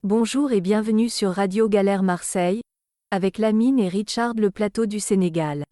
Bonjour et bienvenue sur Radio Galère Marseille, avec Lamine et Richard le plateau du Sénégal.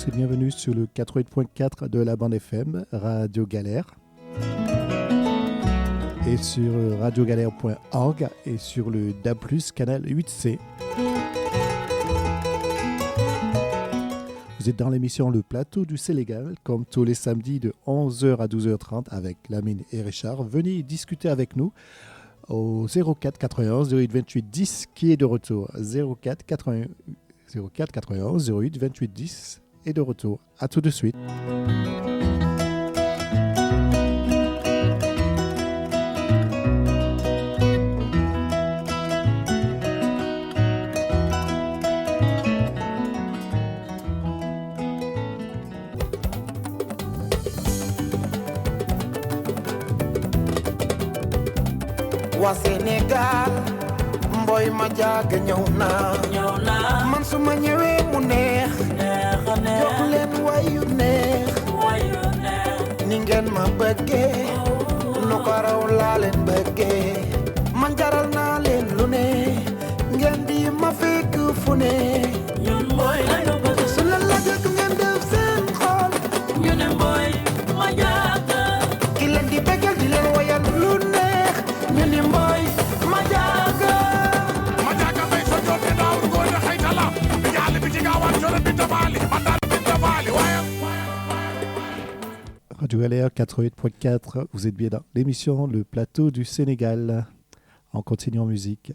Et bienvenue sur le 88.4 de la bande FM, Radio Galère, et sur radiogalère.org et sur le DAB+, canal 8C. Vous êtes dans l'émission Le Plateau du Sénégal, comme tous les samedis de 11h à 12h30 avec Lamine et Richard. Venez discuter avec nous au 04 91 08 28 10 qui est de retour. 04 91 08 28 10 et de retour. À tout de suite. Wa Sénégal mboy ma jaaga ñëw naa man su ma ñëwee mu neex jox leen wayu neex ni ngeen ma bëggee nu ko raw laa leen bëggee man jaral naa leen lu ne ngeen di ma fekk fu ne ñun mboy lañu bëgg su la laajee ngeen def seen xol ñu ne mboy ma jaaga ki leen di bëggal di leen wayal lu neex ñu ne mboy ma jaaga bay so jotte daawul góor ne xaytala bi yàlla bi ci gaawaan jore bi tabaali Radio Galère 88.4, vous êtes bien dans l'émission Le Plateau du Sénégal. En continuant en musique.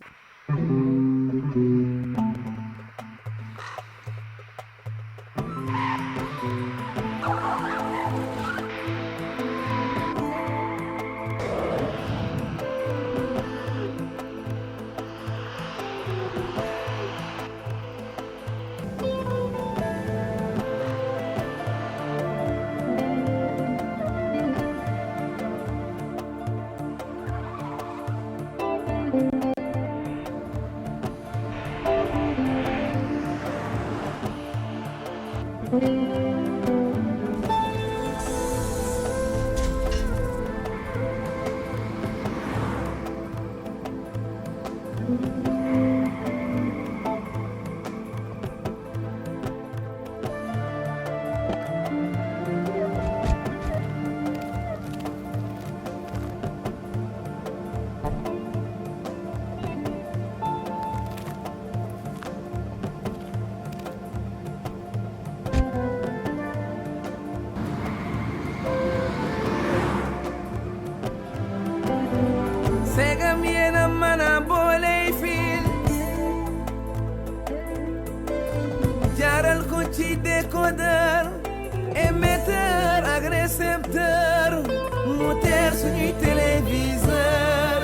Décodeur, émetteur, ak récepteur, moteur suñuy téléviseur.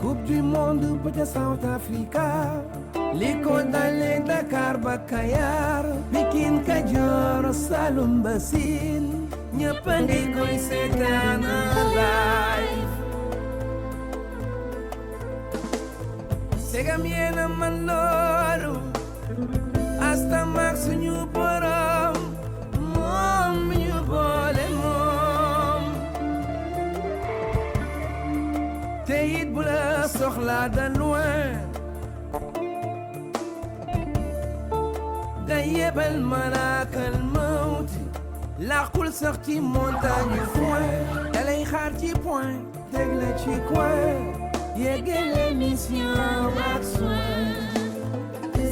Coupe du monde ba ca South Africa, li ko dalee Dakar ba Kayar, Pikine Kajoor Saloum ba Siin, ñëpp a ngi koy seetaan live. Segam yéena man loolu asta maak suñu borom voix de loin. Dayebel malak al-maut. La coule sortie montagne foin. Elle est harti point. Dégle ci coin. Yégué l'émission ak soin.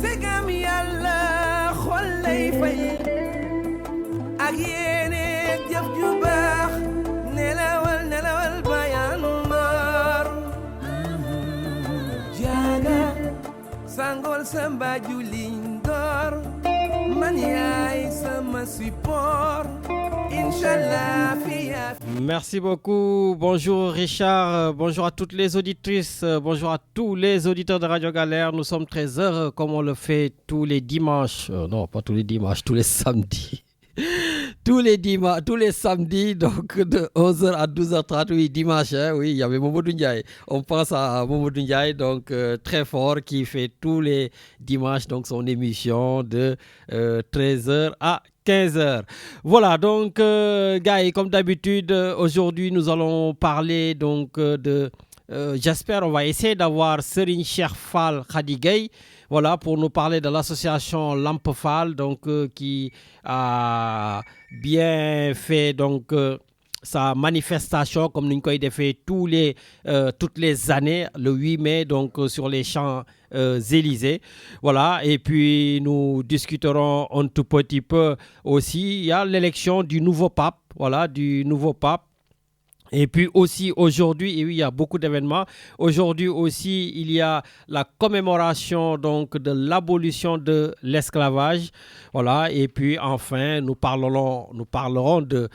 C'est comme yalla xol lay fay. Ak yéene jëf ju baax. Nelawal bayan mar. Jaga sangol samba julindor. Maniaï sama support. Inch'Allah fiya. Merci beaucoup. Bonjour Richard, bonjour à toutes les auditrices, bonjour à tous les auditeurs de Radio Galère. Nous sommes très heureux comme on le fait tous les dimanches. Non, pas tous les dimanches, tous les samedis. Tous les samedis, donc de 11h à 12h30, oui, dimanche, hein, oui, il y avait Momodou Ndiaye. On pense à Momodou Ndiaye, donc très fort, qui fait tous les dimanches donc son émission de 13h à 15h. Voilà, donc, Gaï, comme d'habitude, aujourd'hui, nous allons parler donc j'espère, on va essayer d'avoir Serigne Cheikh Fall Khady Gueye. Voilà, pour nous parler de l'association Lamp Fall, donc qui a bien fait donc sa manifestation comme nous l'avons fait toutes les années, le 8 mai, donc sur les Champs-Élysées. Voilà, et puis nous discuterons un tout petit peu aussi. Il y a l'élection du nouveau pape, voilà, du nouveau pape. Et puis aussi aujourd'hui, et oui, il y a beaucoup d'événements. Aujourd'hui aussi, il y a la commémoration donc de l'abolition de l'esclavage. Voilà. Et puis enfin, nous parlerons de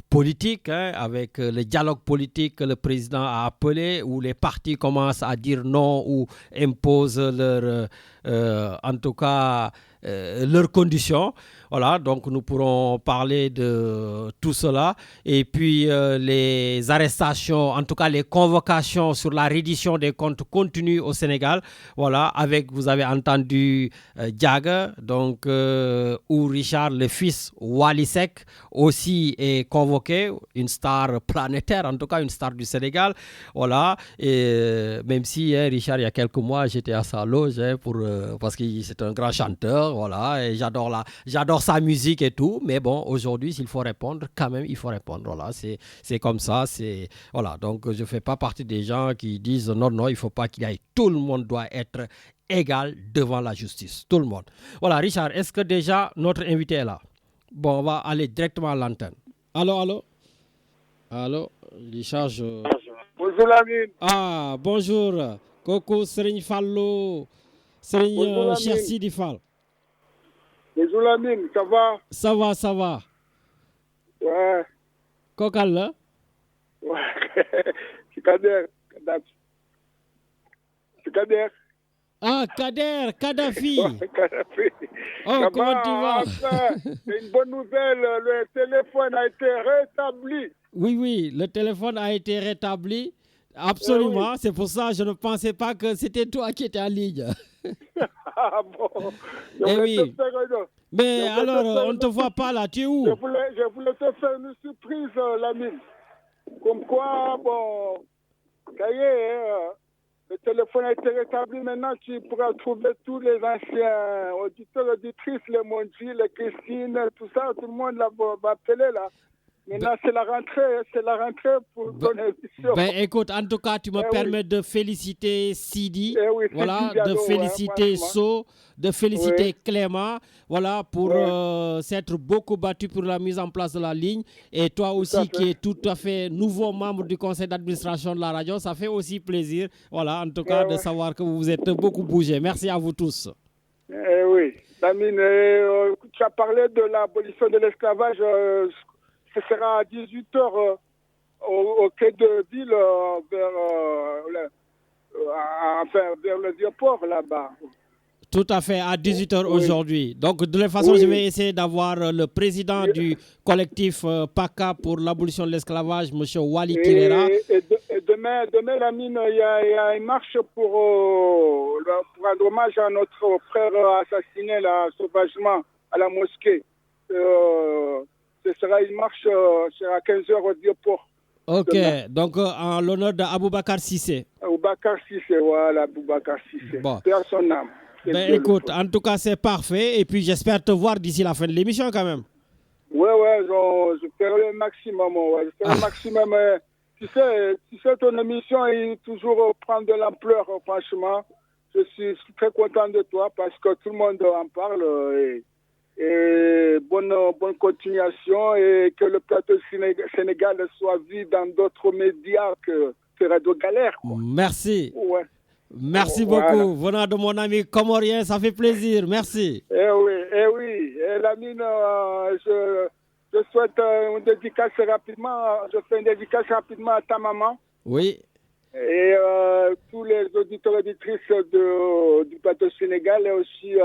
politique, hein, avec le dialogue politique que le président a appelé, où les partis commencent à dire non ou imposent en tout cas leurs conditions. Voilà, donc nous pourrons parler de tout cela. Et puis les arrestations, en tout cas les convocations sur la reddition des comptes continuent au Sénégal. Voilà, avec, vous avez entendu Diaga, donc où Richard, le fils Wally Seck, aussi est convoqué, une star planétaire, en tout cas une star du Sénégal. Voilà, et même si Richard, il y a quelques mois, j'étais à sa loge parce que c'est un grand chanteur, voilà, et j'adore sa musique et tout, mais bon, aujourd'hui, s'il faut répondre, quand même, il faut répondre. Voilà, c'est comme ça, voilà. Donc, je ne fais pas partie des gens qui disent non, il ne faut pas qu'il y ait. Tout le monde doit être égal devant la justice. Tout le monde. Voilà, Richard, est-ce que déjà notre invité est là? Bon, on va aller directement à l'antenne. Allô, Richard, Bonjour Lamine. Ah, bonjour. Coco Serigne Fallo. Serigne Cheikh Sidi Fall. Bonjour Lamine, ça va? Ça va. Ouais. Kokal là? Ouais. C'est Kader. Ah, Kadhafi. Kadhafi. Oh, comment tu vas? C'est une bonne nouvelle, le téléphone a été rétabli. Oui, le téléphone a été rétabli. Absolument, oui. C'est pour ça que je ne pensais pas que c'était toi qui étais en ligne. Ah bon? Eh oui. Mais alors, on ne te voit pas là, tu es où? Je voulais te faire une surprise, Lamine. Comme quoi, bon, ça y est, le téléphone a été rétabli. Maintenant, tu pourras trouver tous les anciens auditeurs, auditrices, les Mondi, les Christine, tout ça, tout le monde va appeler là. Maintenant, c'est la rentrée pour ton émission. Ben, écoute, en tout cas, tu me permets de féliciter Sidi, oui, voilà, Sidi Diallo, de féliciter So, de féliciter Clément, voilà, pour s'être beaucoup battu pour la mise en place de la ligne. Et toi aussi, qui es tout à fait nouveau membre du conseil d'administration de la radio, ça fait aussi plaisir, voilà, en tout cas, de savoir que vous vous êtes beaucoup bougé. Merci à vous tous. Oui, Lamine, tu as parlé de l'abolition de l'esclavage. Ce sera à 18h au quai de ville vers le Vieux-Port là-bas. Tout à fait, à 18h aujourd'hui. Donc, de toute façon, je vais essayer d'avoir le président du collectif PACA pour l'abolition de l'esclavage, M. Wally Kirera. Et demain, Lamine, il y a une marche pour rendre hommage à notre frère assassiné là, sauvagement à la mosquée. Ce sera une marche à 15h au Vieux-Port. Ok, donc en l'honneur d'Aboubacar Cissé. Aboubacar Cissé, voilà, Aboubacar Cissé. Bon. Père son âme. Ben écoute, en tout cas, c'est parfait. Et puis, j'espère te voir d'ici la fin de l'émission quand même. Ouais, je ferai le maximum. Ouais. Je ferai le maximum. Tu sais, ton émission, il toujours prend de l'ampleur, franchement. Je suis très content de toi parce que tout le monde en parle. Et bonne continuation et que le plateau Sénégal soit vu dans d'autres médias que Radio Galère. Quoi. Merci. Ouais. Merci beaucoup. Venant de mon ami comorien, ça fait plaisir. Merci. Eh oui. Et Lamine, je souhaite une dédicace rapidement. Je fais une dédicace rapidement à ta maman. Oui. Et tous les auditeurs et auditrices du plateau Sénégal et aussi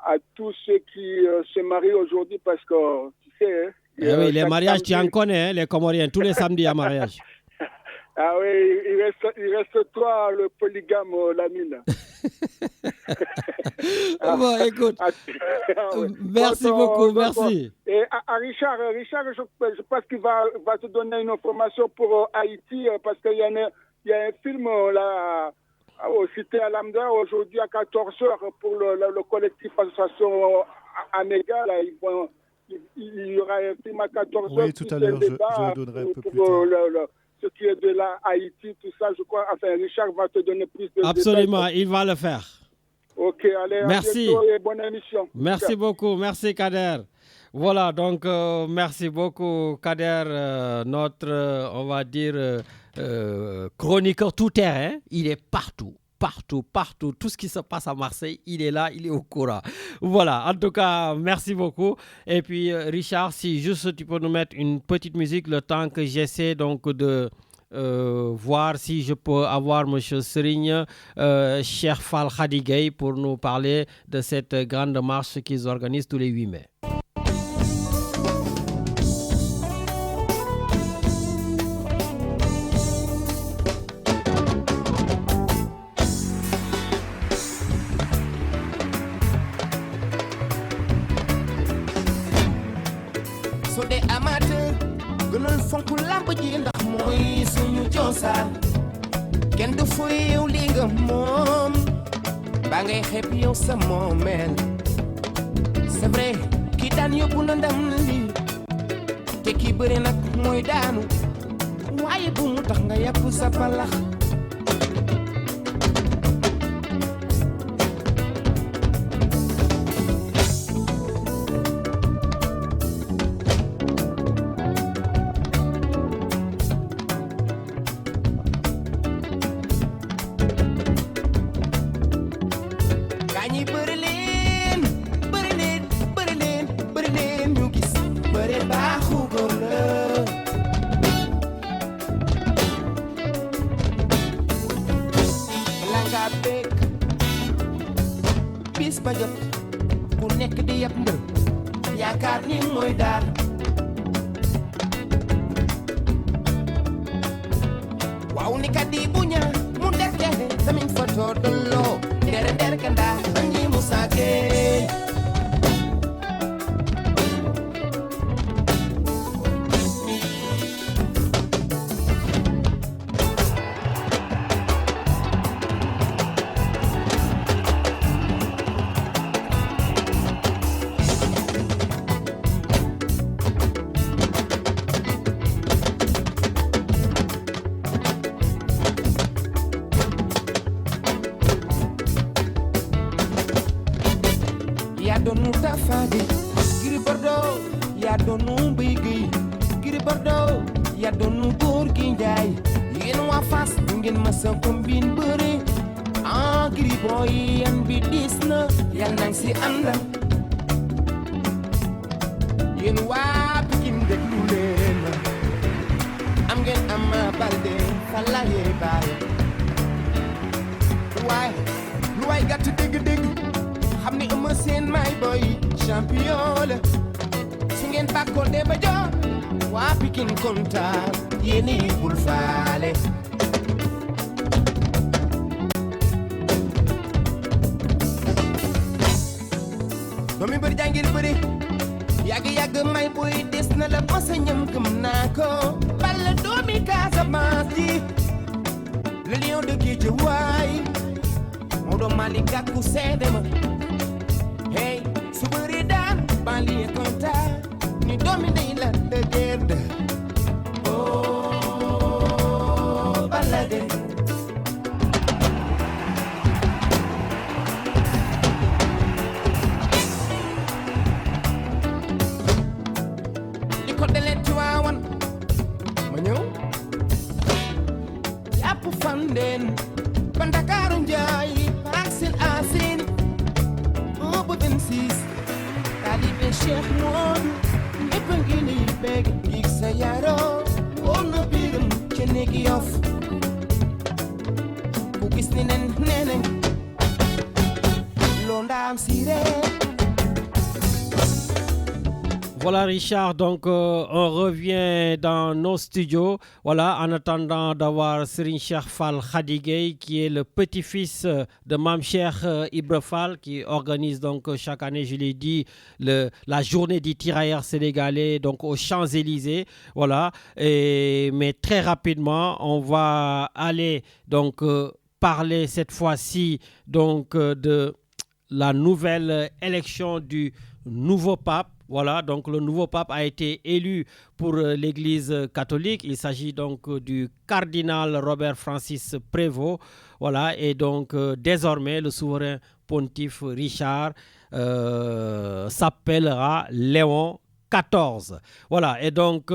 à tous ceux qui se marient aujourd'hui parce que, tu sais... oui, les mariages, tu en connais, les Comoriens. Tous les samedis à mariage. Ah oui, il reste toi, le polygame, Lamine. Bon, écoute. Merci beaucoup, merci. Et à Richard, je pense qu'il va te donner une information pour Haïti parce qu'il y a un film là au Cité Alameda aujourd'hui à 14h pour le collectif association Améga. Là, il y aura un film à 14h. Oui, tout à l'heure, je le donnerai un peu plus tard. Ce qui est de la Haïti, tout ça, je crois. Enfin, Richard va te donner plus de Absolument, détails. Il va le faire. Ok, allez, merci. À bientôt et bonne émission. Merci beaucoup, merci Kader. Voilà, donc merci beaucoup Kader, notre, on va dire, chroniqueur tout-terrain. Il est partout. Tout ce qui se passe à Marseille, il est là, il est au courant. Voilà, en tout cas, merci beaucoup. Et puis, Richard, si juste tu peux nous mettre une petite musique le temps que j'essaie donc de voir si je peux avoir M. Serigne, Cheikh Fall Khadigay pour nous parler de cette grande marche qu'ils organisent tous les 8 mai. Kenn du fuy yow li nga moom ba ngay xeeb yow sa moomeel c'est vrai ki daan yóbbu na ndam li te ki bëri nag mooy daanu waaye bu mu tax nga yàpp sa palax Yag may boy des na la masa ñam gëm naa ko balla doomi Casamance ji le lion de Guédiawaye Maodo Malick Gakou seede ma hey su bëri daan banlieue kontaan ni doomi ndey la de guerre oh balade li ko dalee Tiwaawan ma ñëw yàpp Fandeen ba Ndakaaru Njaay Parcelles Assainies 1 ba 26 taalibe Cheikh Modou ñépp a ngi lay bég ngir sa yaroo woon na biiram ca néegi Yoff ku gis ni nen neneen loo ndaam siree. Voilà Richard, donc on revient dans nos studios, voilà, en attendant d'avoir Serigne Cheikh Fall Khady Gueye, qui est le petit-fils de Mame Cheikh Ibra Fall, qui organise donc chaque année, je l'ai dit, la journée des tirailleurs sénégalais, donc aux Champs-Élysées, voilà, mais très rapidement, on va aller donc parler cette fois-ci donc de la nouvelle élection du nouveau pape. Voilà, donc le nouveau pape a été élu pour l'Église catholique. Il s'agit donc du cardinal Robert Francis Prévost. Voilà, et donc désormais le souverain pontife Richard s'appellera Léon XIV. Voilà, et donc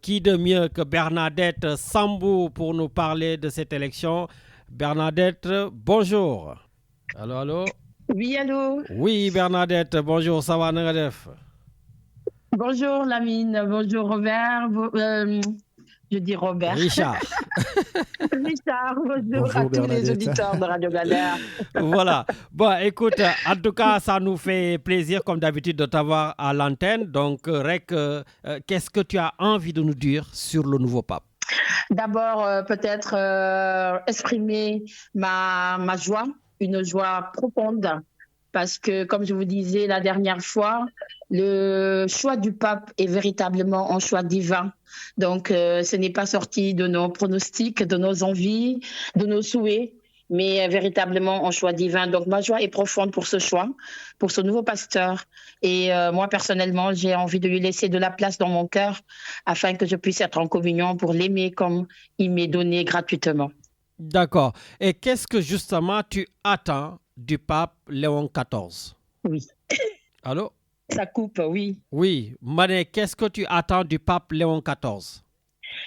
qui de mieux que Bernadette Sambou pour nous parler de cette élection. Bernadette, bonjour. Allô, allô? Oui, allô? Oui, Bernadette, bonjour, ça va, nga def? Bonjour Lamine, bonjour Robert, je dis Robert. Richard. Richard, bonjour Bonjour à tous Bernadette. les auditeurs de Radio Galère. Voilà. Bon, écoute, en tout cas, ça nous fait plaisir, comme d'habitude, de t'avoir à l'antenne. Donc, Rek, qu'est-ce que tu as envie de nous dire sur le nouveau pape? D'abord, peut-être exprimer ma joie, une joie profonde. Parce que, comme je vous disais la dernière fois, le choix du pape est véritablement un choix divin. Donc, ce n'est pas sorti de nos pronostics, de nos envies, de nos souhaits, mais véritablement un choix divin. Donc, ma joie est profonde pour ce choix, pour ce nouveau pasteur. Et moi, personnellement, j'ai envie de lui laisser de la place dans mon cœur afin que je puisse être en communion pour l'aimer comme il m'est donné gratuitement. D'accord. Et qu'est-ce que, justement, tu attends du pape Léon XIV? Oui. Allô? Ça coupe, oui. Oui. Mané, qu'est-ce que tu attends du pape Léon XIV?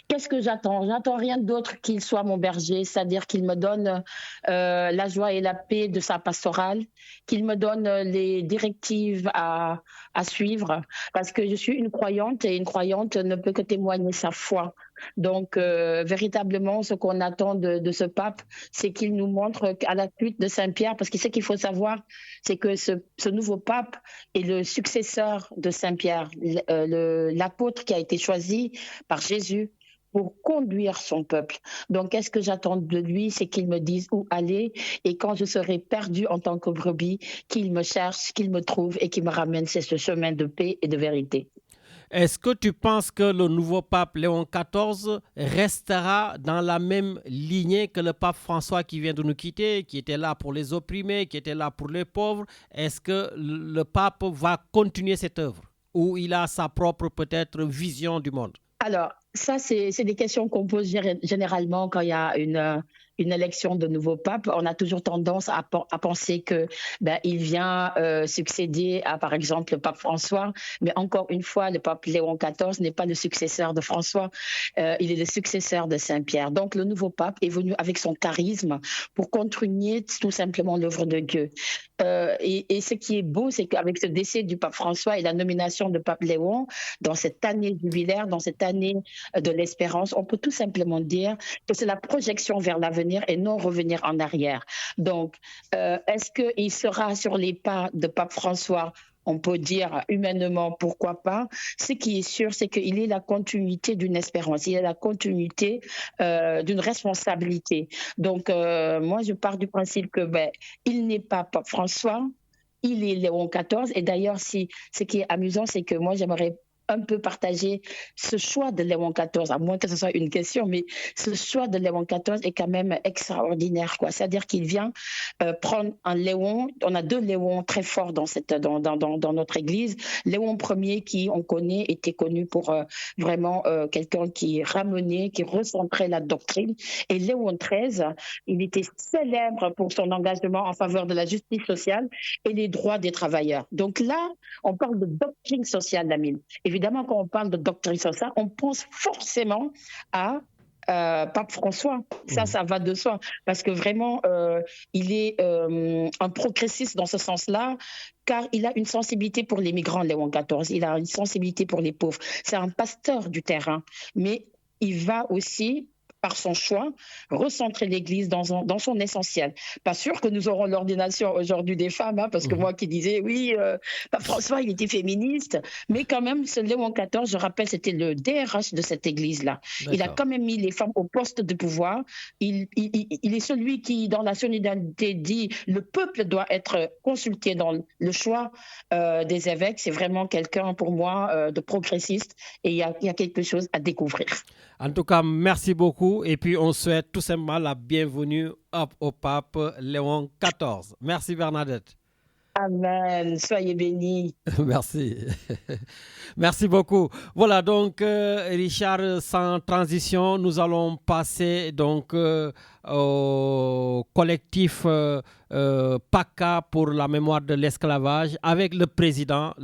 Qu'est-ce que j'attends? J'attends rien d'autre qu'il soit mon berger, c'est-à-dire qu'il me donne la joie et la paix de sa pastorale, qu'il me donne les directives à suivre, parce que je suis une croyante et une croyante ne peut que témoigner sa foi. Donc, véritablement, ce qu'on attend de ce pape, c'est qu'il nous montre à la suite de Saint-Pierre, parce que ce qu'il faut savoir, c'est que ce nouveau pape est le successeur de Saint-Pierre, l'apôtre qui a été choisi par Jésus pour conduire son peuple. Donc, qu'est-ce que j'attends de lui? C'est qu'il me dise où aller, et quand je serai perdue en tant que brebis, qu'il me cherche, qu'il me trouve et qu'il me ramène sur ce chemin de paix et de vérité. Est-ce que tu penses que le nouveau pape Léon XIV restera dans la même lignée que le pape François qui vient de nous quitter, qui était là pour les opprimés, qui était là pour les pauvres? Est-ce que le pape va continuer cette œuvre ou il a sa propre peut-être vision du monde? Alors, ça, c'est des questions qu'on pose généralement quand il y a une élection de nouveau pape. On a toujours tendance à penser que il vient succéder à, par exemple, le pape François. Mais encore une fois, le pape Léon XIV n'est pas le successeur de François. Il est le successeur de Saint-Pierre. Donc, le nouveau pape est venu avec son charisme pour continuer tout simplement l'œuvre de Dieu. Et ce qui est beau, c'est qu'avec ce décès du pape François et la nomination de pape Léon, dans cette année jubilaire, dans cette année de l'espérance, on peut tout simplement dire que c'est la projection vers l'avenir et non revenir en arrière. Donc, est-ce qu'il sera sur les pas de pape François? On peut dire humainement, pourquoi pas. Ce qui est sûr, c'est qu'il est la continuité d'une espérance, il est la continuité d'une responsabilité. Donc, moi, je pars du principe que il n'est pas pape François, il est Léon XIV. Et d'ailleurs, ce qui est amusant, c'est que moi, j'aimerais un peu partager ce choix de Léon XIV, à moins que ce soit une question, mais ce choix de Léon XIV est quand même extraordinaire, quoi. C'est-à-dire qu'il vient prendre un Léon. On a deux Léons très forts dans notre Église. Léon Ier, qui on connaît, était connu pour vraiment quelqu'un qui ramenait, qui recentrait la doctrine. Et Léon XIII, il était célèbre pour son engagement en faveur de la justice sociale et les droits des travailleurs. Donc là, on parle de doctrine sociale, Lamine. Évidemment, quand on parle de doctrine sociale, on pense forcément à Pape François. Ça va de soi. Parce que vraiment, il est un progressiste dans ce sens-là, car il a une sensibilité pour les migrants, Léon XIV. Il a une sensibilité pour les pauvres. C'est un pasteur du terrain. Mais il va aussi, par son choix, recentrer l'Église dans son essentiel. Pas sûr que nous aurons l'ordination aujourd'hui des femmes, hein, parce que moi qui disais, oui, Pape François, il était féministe, mais quand même, ce Léon XIV, je rappelle, c'était le DRH de cette Église-là. D'accord. Il a quand même mis les femmes au poste de pouvoir. Il est celui qui, dans la solidarité, dit le peuple doit être consulté dans le choix des évêques. C'est vraiment quelqu'un, pour moi, de progressiste, et il y a quelque chose à découvrir. En tout cas, merci beaucoup. Et puis, on souhaite tout simplement la bienvenue au pape Léon XIV. Merci, Bernadette. Amen. Soyez bénis. Merci. Merci beaucoup. Voilà, donc, Richard, sans transition, nous allons passer donc au collectif PACA pour la mémoire de l'esclavage avec le président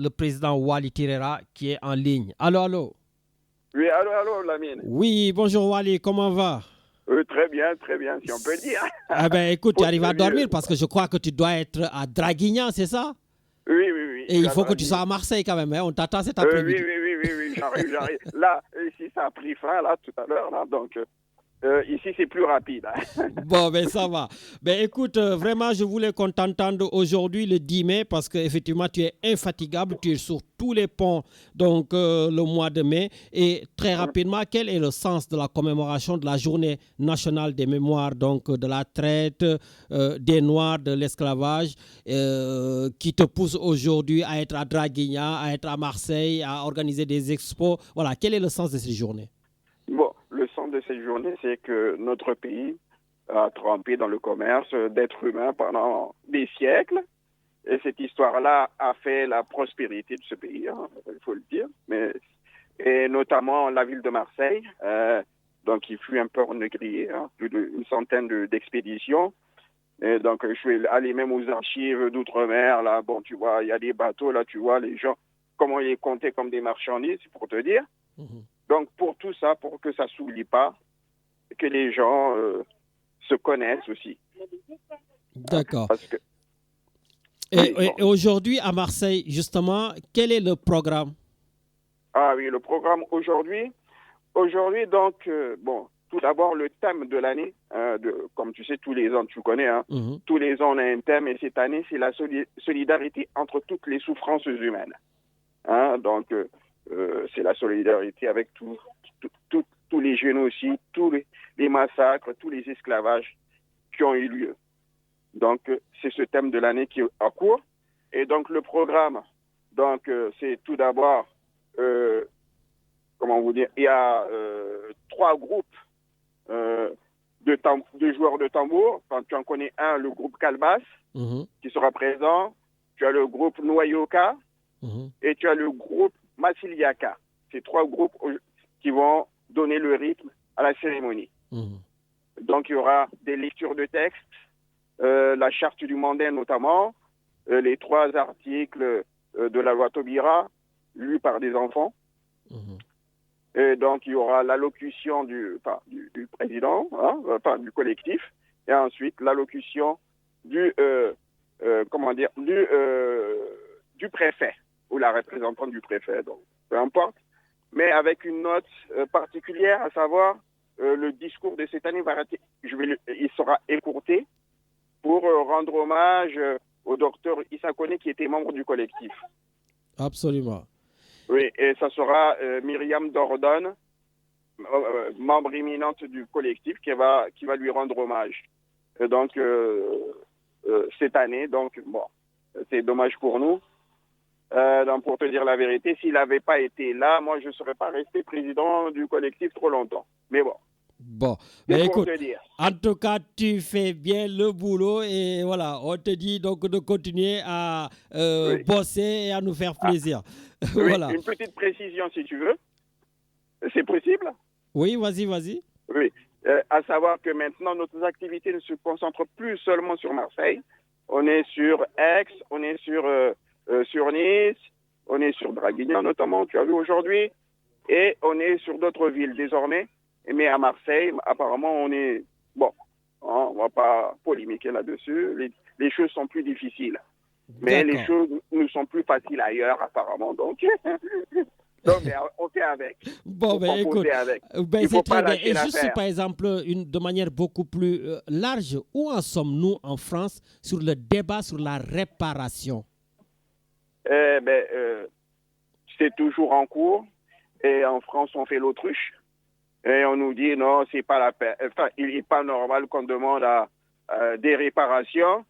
Wally Tirera, qui est en ligne. Allô. Oui, allô, Lamine. Oui, bonjour Wally, comment va? Très bien, si on peut le dire. Ah ben écoute, tu arrives à dormir parce que je crois que tu dois être à Draguignan, c'est ça? Oui. Et il faut que tu sois à Marseille quand même, hein? On t'attend cet après-midi. Oui, j'arrive. Là, ici, ça a pris fin, là, tout à l'heure, là, donc... ici, c'est plus rapide. Bon, ben ça va. Ben écoute, vraiment, je voulais qu'on t'entende aujourd'hui, le 10 mai, parce qu'effectivement, tu es infatigable, tu es sur tous les ponts, donc le mois de mai. Et très rapidement, quel est le sens de la commémoration de la journée nationale des mémoires, donc de la traite, des Noirs, de l'esclavage, qui te pousse aujourd'hui à être à Draguignan, à être à Marseille, à organiser des expos? Voilà, quel est le sens de ces journées? Bon, le sens de cette journée, c'est que notre pays a trempé dans le commerce d'êtres humains pendant des siècles. Et cette histoire-là a fait la prospérité de ce pays, hein, il faut le dire. Et notamment la ville de Marseille, donc il fut un peu négrier, hein, plus d'une centaine d'expéditions. Et donc je suis allé même aux archives d'outre-mer, là, bon, tu vois, il y a des bateaux, là, tu vois, les gens, comment ils les comptaient comme des marchandises, pour te dire. Donc, pour tout ça, pour que ça ne s'oublie pas, que les gens se connaissent aussi. D'accord. Et aujourd'hui, à Marseille, justement, quel est le programme? Ah oui, le programme aujourd'hui, donc, bon, tout d'abord, le thème de l'année, comme tu sais, tous les ans, tu connais, hein, tous les ans, on a un thème, et cette année, c'est la solidarité entre toutes les souffrances humaines. Hein, donc... c'est la solidarité avec tous les génocides, tous les massacres, tous les esclavages qui ont eu lieu. Donc, c'est ce thème de l'année qui est en cours. Et donc, le programme, donc, c'est tout d'abord, comment vous dire, il y a 3 groupes de joueurs de tambour. Enfin, tu en connais un, le groupe Calbas, qui sera présent. Tu as le groupe Noyoka et tu as le groupe Massiliaka. C'est 3 groupes qui vont donner le rythme à la cérémonie. Donc, il y aura des lectures de textes, la charte du Mandin notamment, les 3 articles de la loi Taubira, lus par des enfants. Et donc, il y aura l'allocution du président, hein, du collectif, et ensuite l'allocution du préfet, ou la représentante du préfet, donc peu importe, mais avec une note particulière, à savoir le discours de cette année il sera écourté pour rendre hommage au docteur Issa Koné qui était membre du collectif. Absolument. Oui, et ça sera Myriam Dordogne, membre éminente du collectif, qui va lui rendre hommage. Et donc, cette année, donc, bon, c'est dommage pour nous. Donc, pour te dire la vérité, s'il n'avait pas été là, moi, je ne serais pas resté président du collectif trop longtemps. Mais bon. Bon, mais écoute, en tout cas, tu fais bien le boulot et voilà, on te dit donc de continuer à bosser et à nous faire plaisir. Voilà. Oui, une petite précision si tu veux. C'est possible? Oui, vas-y. Oui, à savoir que maintenant, nos activités ne se concentrent plus seulement sur Marseille. On est sur Aix, on est sur Nice, on est sur Draguignan notamment, tu as vu aujourd'hui, et on est sur d'autres villes désormais. Mais à Marseille, apparemment, on est... Bon, on ne va pas polémiquer là-dessus. Les choses sont plus difficiles. Mais les choses nous sont plus faciles ailleurs, apparemment. Donc, mais on fait avec. Bon, ben écoute, c'est très bien. Et juste par exemple, de manière beaucoup plus large, où en sommes-nous en France sur le débat sur la réparation? C'est toujours en cours. Et en France, on fait l'autruche. Et on nous dit non, c'est pas la peine. Enfin, il n'est pas normal qu'on demande des réparations.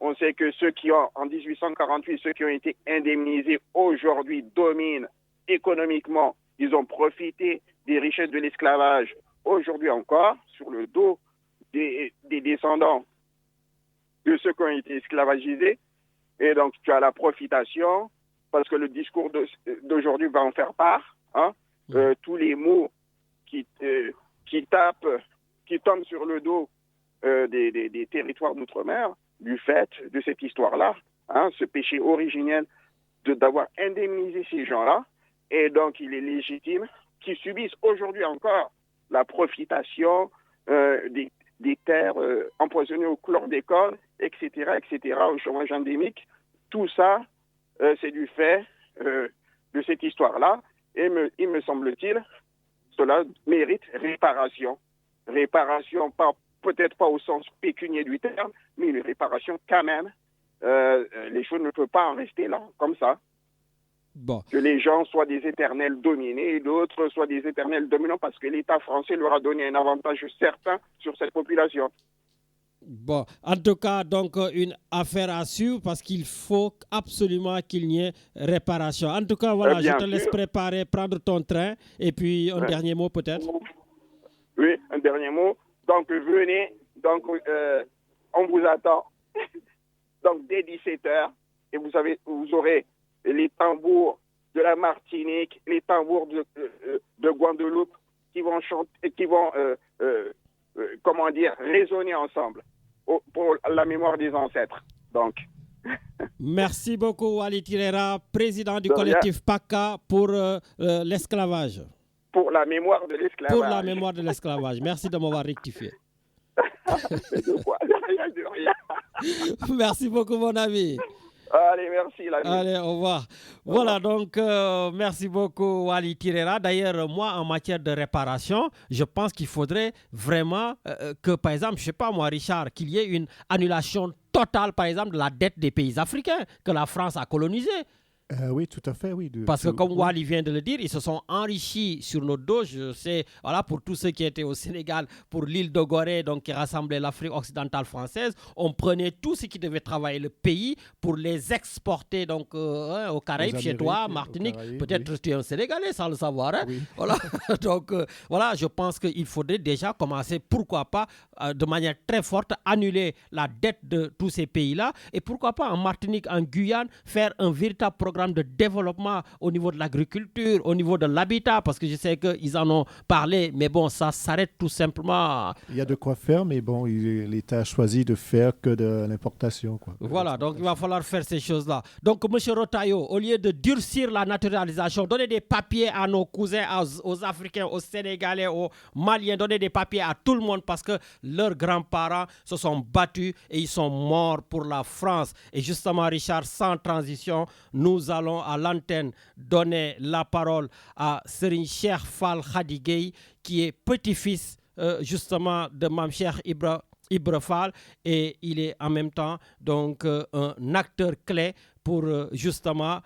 On sait que ceux qui ont, en 1848, ceux qui ont été indemnisés aujourd'hui dominent économiquement. Ils ont profité des richesses de l'esclavage. Aujourd'hui encore, sur le dos des descendants de ceux qui ont été esclavagisés. Et donc, tu as la profitation, parce que le discours d'aujourd'hui va en faire part. Tous les mots qui tombent sur le dos des territoires d'outre-mer, du fait de cette histoire-là, ce péché originel d'avoir indemnisé ces gens-là. Et donc, il est légitime qu'ils subissent aujourd'hui encore la profitation des terres empoisonnées au chlordécone, etc., au chômage endémique. Tout ça, c'est du fait de cette histoire-là. Et il me semble-t-il, cela mérite réparation. Réparation, peut-être pas au sens pécunier du terme, mais une réparation quand même. Les choses ne peuvent pas en rester là, comme ça. Bon. Que les gens soient des éternels dominés et d'autres soient des éternels dominants parce que l'État français leur a donné un avantage certain sur cette population. Bon, en tout cas, donc, une affaire à suivre parce qu'il faut absolument qu'il y ait réparation. En tout cas, voilà, je te laisse prendre ton train et puis un dernier mot peut-être. Oui, un dernier mot. Donc, venez, donc, on vous attend donc dès 17h et vous aurez les tambours de la Martinique, les tambours de Guadeloupe qui vont chanter, qui vont, résonner ensemble pour la mémoire des ancêtres. Donc. Merci beaucoup, Wally Tirera, président du collectif PACA pour l'esclavage. Pour la mémoire de l'esclavage. Pour la mémoire de l'esclavage. Merci de m'avoir rectifié. De rien. Merci beaucoup, mon ami. Allez, merci. Allez, au revoir. Voilà, donc, merci beaucoup, Wally Tirera. D'ailleurs, moi, en matière de réparation, je pense qu'il faudrait vraiment que, par exemple, je ne sais pas moi, Richard, qu'il y ait une annulation totale, par exemple, de la dette des pays africains que la France a colonisée. Oui, tout à fait, oui. Parce que comme Wally vient de le dire, ils se sont enrichis sur notre dos. Je sais, voilà, pour tous ceux qui étaient au Sénégal, pour l'île de Gorée, donc qui rassemblait l'Afrique occidentale française, on prenait tout ce qui devait travailler le pays pour les exporter donc aux Caraïbes, chez toi, Martinique. Peut-être tu es un Sénégalais sans le savoir. Hein? Oui. Voilà. Donc voilà, je pense qu'il faudrait déjà commencer, pourquoi pas, de manière très forte, annuler la dette de tous ces pays-là. Et pourquoi pas en Martinique, en Guyane, faire un véritable programme de développement au niveau de l'agriculture, au niveau de l'habitat, parce que je sais qu'ils en ont parlé, mais bon, ça s'arrête tout simplement. Il y a de quoi faire, mais bon, l'État a choisi de faire que de l'importation. Voilà, donc il va falloir faire ces choses-là. Donc, M. Rotaillot, au lieu de durcir la naturalisation, donner des papiers à nos cousins, aux Africains, aux Sénégalais, aux Maliens, donner des papiers à tout le monde parce que leurs grands-parents se sont battus et ils sont morts pour la France. Et justement, Richard, sans transition, nous allons à l'antenne donner la parole à Serigne Cheikh Fall Khady Gueye, qui est petit-fils justement de Mame Cheikh Ibra Fall, et il est en même temps donc un acteur clé pour justement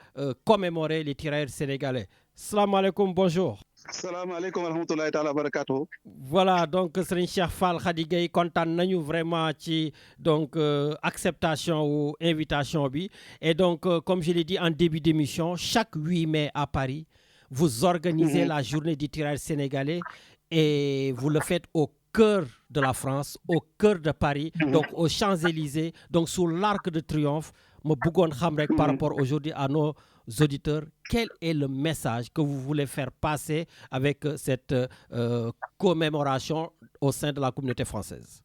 commémorer les tirailleurs sénégalais. Salam alaikum, bonjour. salaamaaleykum wa rahmatulahi taala wa barakatuh. Voilà, donc Serigne Cheikh Fall Khady Gueye kontaan nañu vraiment ci donc acceptation ou invitation bi. Et donc comme je l'ai dit en début d'émission, chaque 8 mai à Paris, vous organisez la journée du tirailleur sénégalais et vous le faites au cœur de la France, au cœur de Paris, donc aux Champs-Élysées, donc sous l'Arc de Triomphe. Ma bëggoon xam rek par rapport aujourd'hui à nos auditeurs, quel est le message que vous voulez faire passer avec cette commémoration au sein de la communauté française?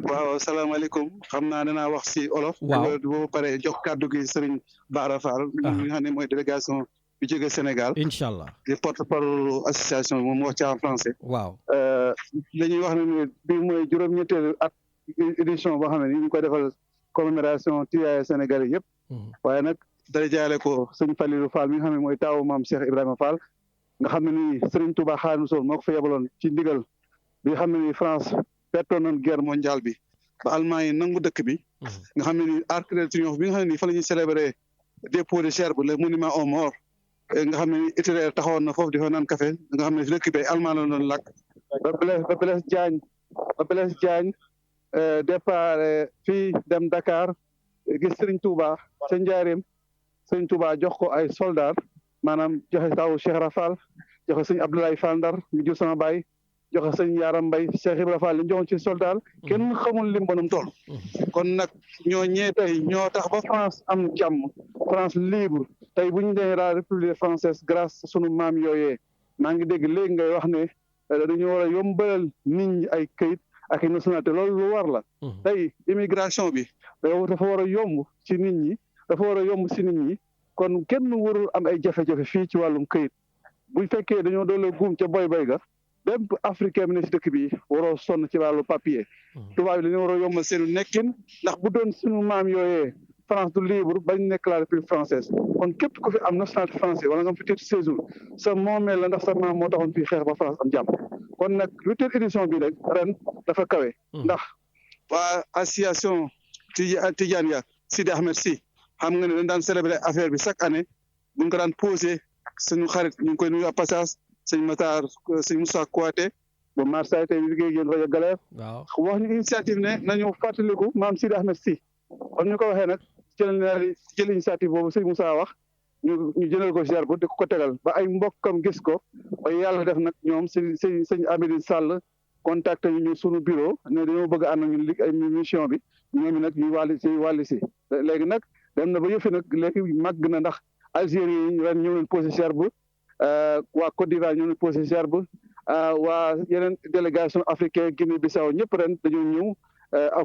waaw salaamaaleykum xam naa danaa wax si olof. waaw boo paree jox kàddu gi Serigne Bara Fall. mi nga xam ne mooy délégation bi jóge Sénégal. incha allah di porte-parole association moom wax ci en français. waaw la ñuy wax ne bii mooy juróom-ñetteelu at édition boo xam ne ni ñu ko defal commémoration tirailleurs sénégalais yëpp. waaye nag day jaale ko sëñ Falilou Fall mi nga xam ne mooy taawu maam Cheikh Ibrahima Fall nga xam ne ni Serigne Touba Xaadimu Rasuul moo ko fa yebaloon ci ndigal bi nga xam ne ni France pertoon nañ guerre mondiale bi ba Allemagne yi nangu dëkk bi nga xam ne ni Arc de Triomphe bi nga xam ne ni fa la ñuy célébrer dépôt de Cherbourg le monument aux morts nga xam ne ni Hitler taxawoon na foofu di fa naan café nga xam ne fi dëkk bi Allemand la doon lakk ba Blaise Diagne départ fii dem Dakar gis Serigne Touba ca Njaareem Serigne Touba jox ko ay soldats maanaam joxe taw Cheikh Rafal joxe sëñ Abdoulaye Fall Ndar mi jur sama baay joxe sëñ Yaram Mbay Cheikh Ibra Fall li ñu joxoon ci soldat kenn xamul lim bonum toll. kon nag ñoo ñee tey ñoo tax ba France am jàmm France libre tey bu ñu demee la République française grâce sunu maam yooyee maa ngi dégg léegi ngay wax ne dañu war a yombalal nit ñi ay këyit ak i nationalité loolu lu war la. tey immigration bi dafa war a yomb ci nit ñi dafa war a yomb ci nit ñi kon kenn warul am ay jafe-jafe fii ci wàllum këyit bu fekkee dañoo doole guum ca boy ga bépp africain bi ne ci dëkk bi waroo sonn ci wàllu papier. tubaab bi dañoo war a yombal seenu nekkin ndax bu doon suñu maam yooyee France du libre bañ nekk la République française kon képp ku fi am nationalité français wala nga am fi titre de séjour sa moomeel la ndax sa maam moo taxoon fii xeex ba France am jàmm kon nag 8e édition bi nag ren dafa kawe. ndax waa association Tidiane ya Sidi Ahmed Sy xam nga ne dañ daan célébrer affaire bi chaque année buñ ko daan posé suñu xarit ñu ngi koy nuyu à passage sëñ Matar sëñ Moussa Kouaté ba Marseille tey liggéey yéen rajo Galère. waaw wax ñu initiative ne nañu fàttaliku maam Sidi Ahmed Sy kon ñu ko waxee nag jël initiative boobu sëñ Moussa wax ñu jëndal ko ziar bu di ko tegal ba ay mbokkam gis ko ba yàlla def nag ñoom sëñ Amady Sall contacté ñu sunu bureau ne dañoo bëgg a ànd ak ñun ay mission bi ñoom nag ñu wàlli si léegi nag dem na ba yëfi nag léegi màgg na ndax Algérie yi ren ñëw leen posé Cherbourg waa Côte d'Ivoire ñëw leen posé Cherbourg waa yeneen délégation africaine Guinée Bissau ñëpp ren dañoo ñëw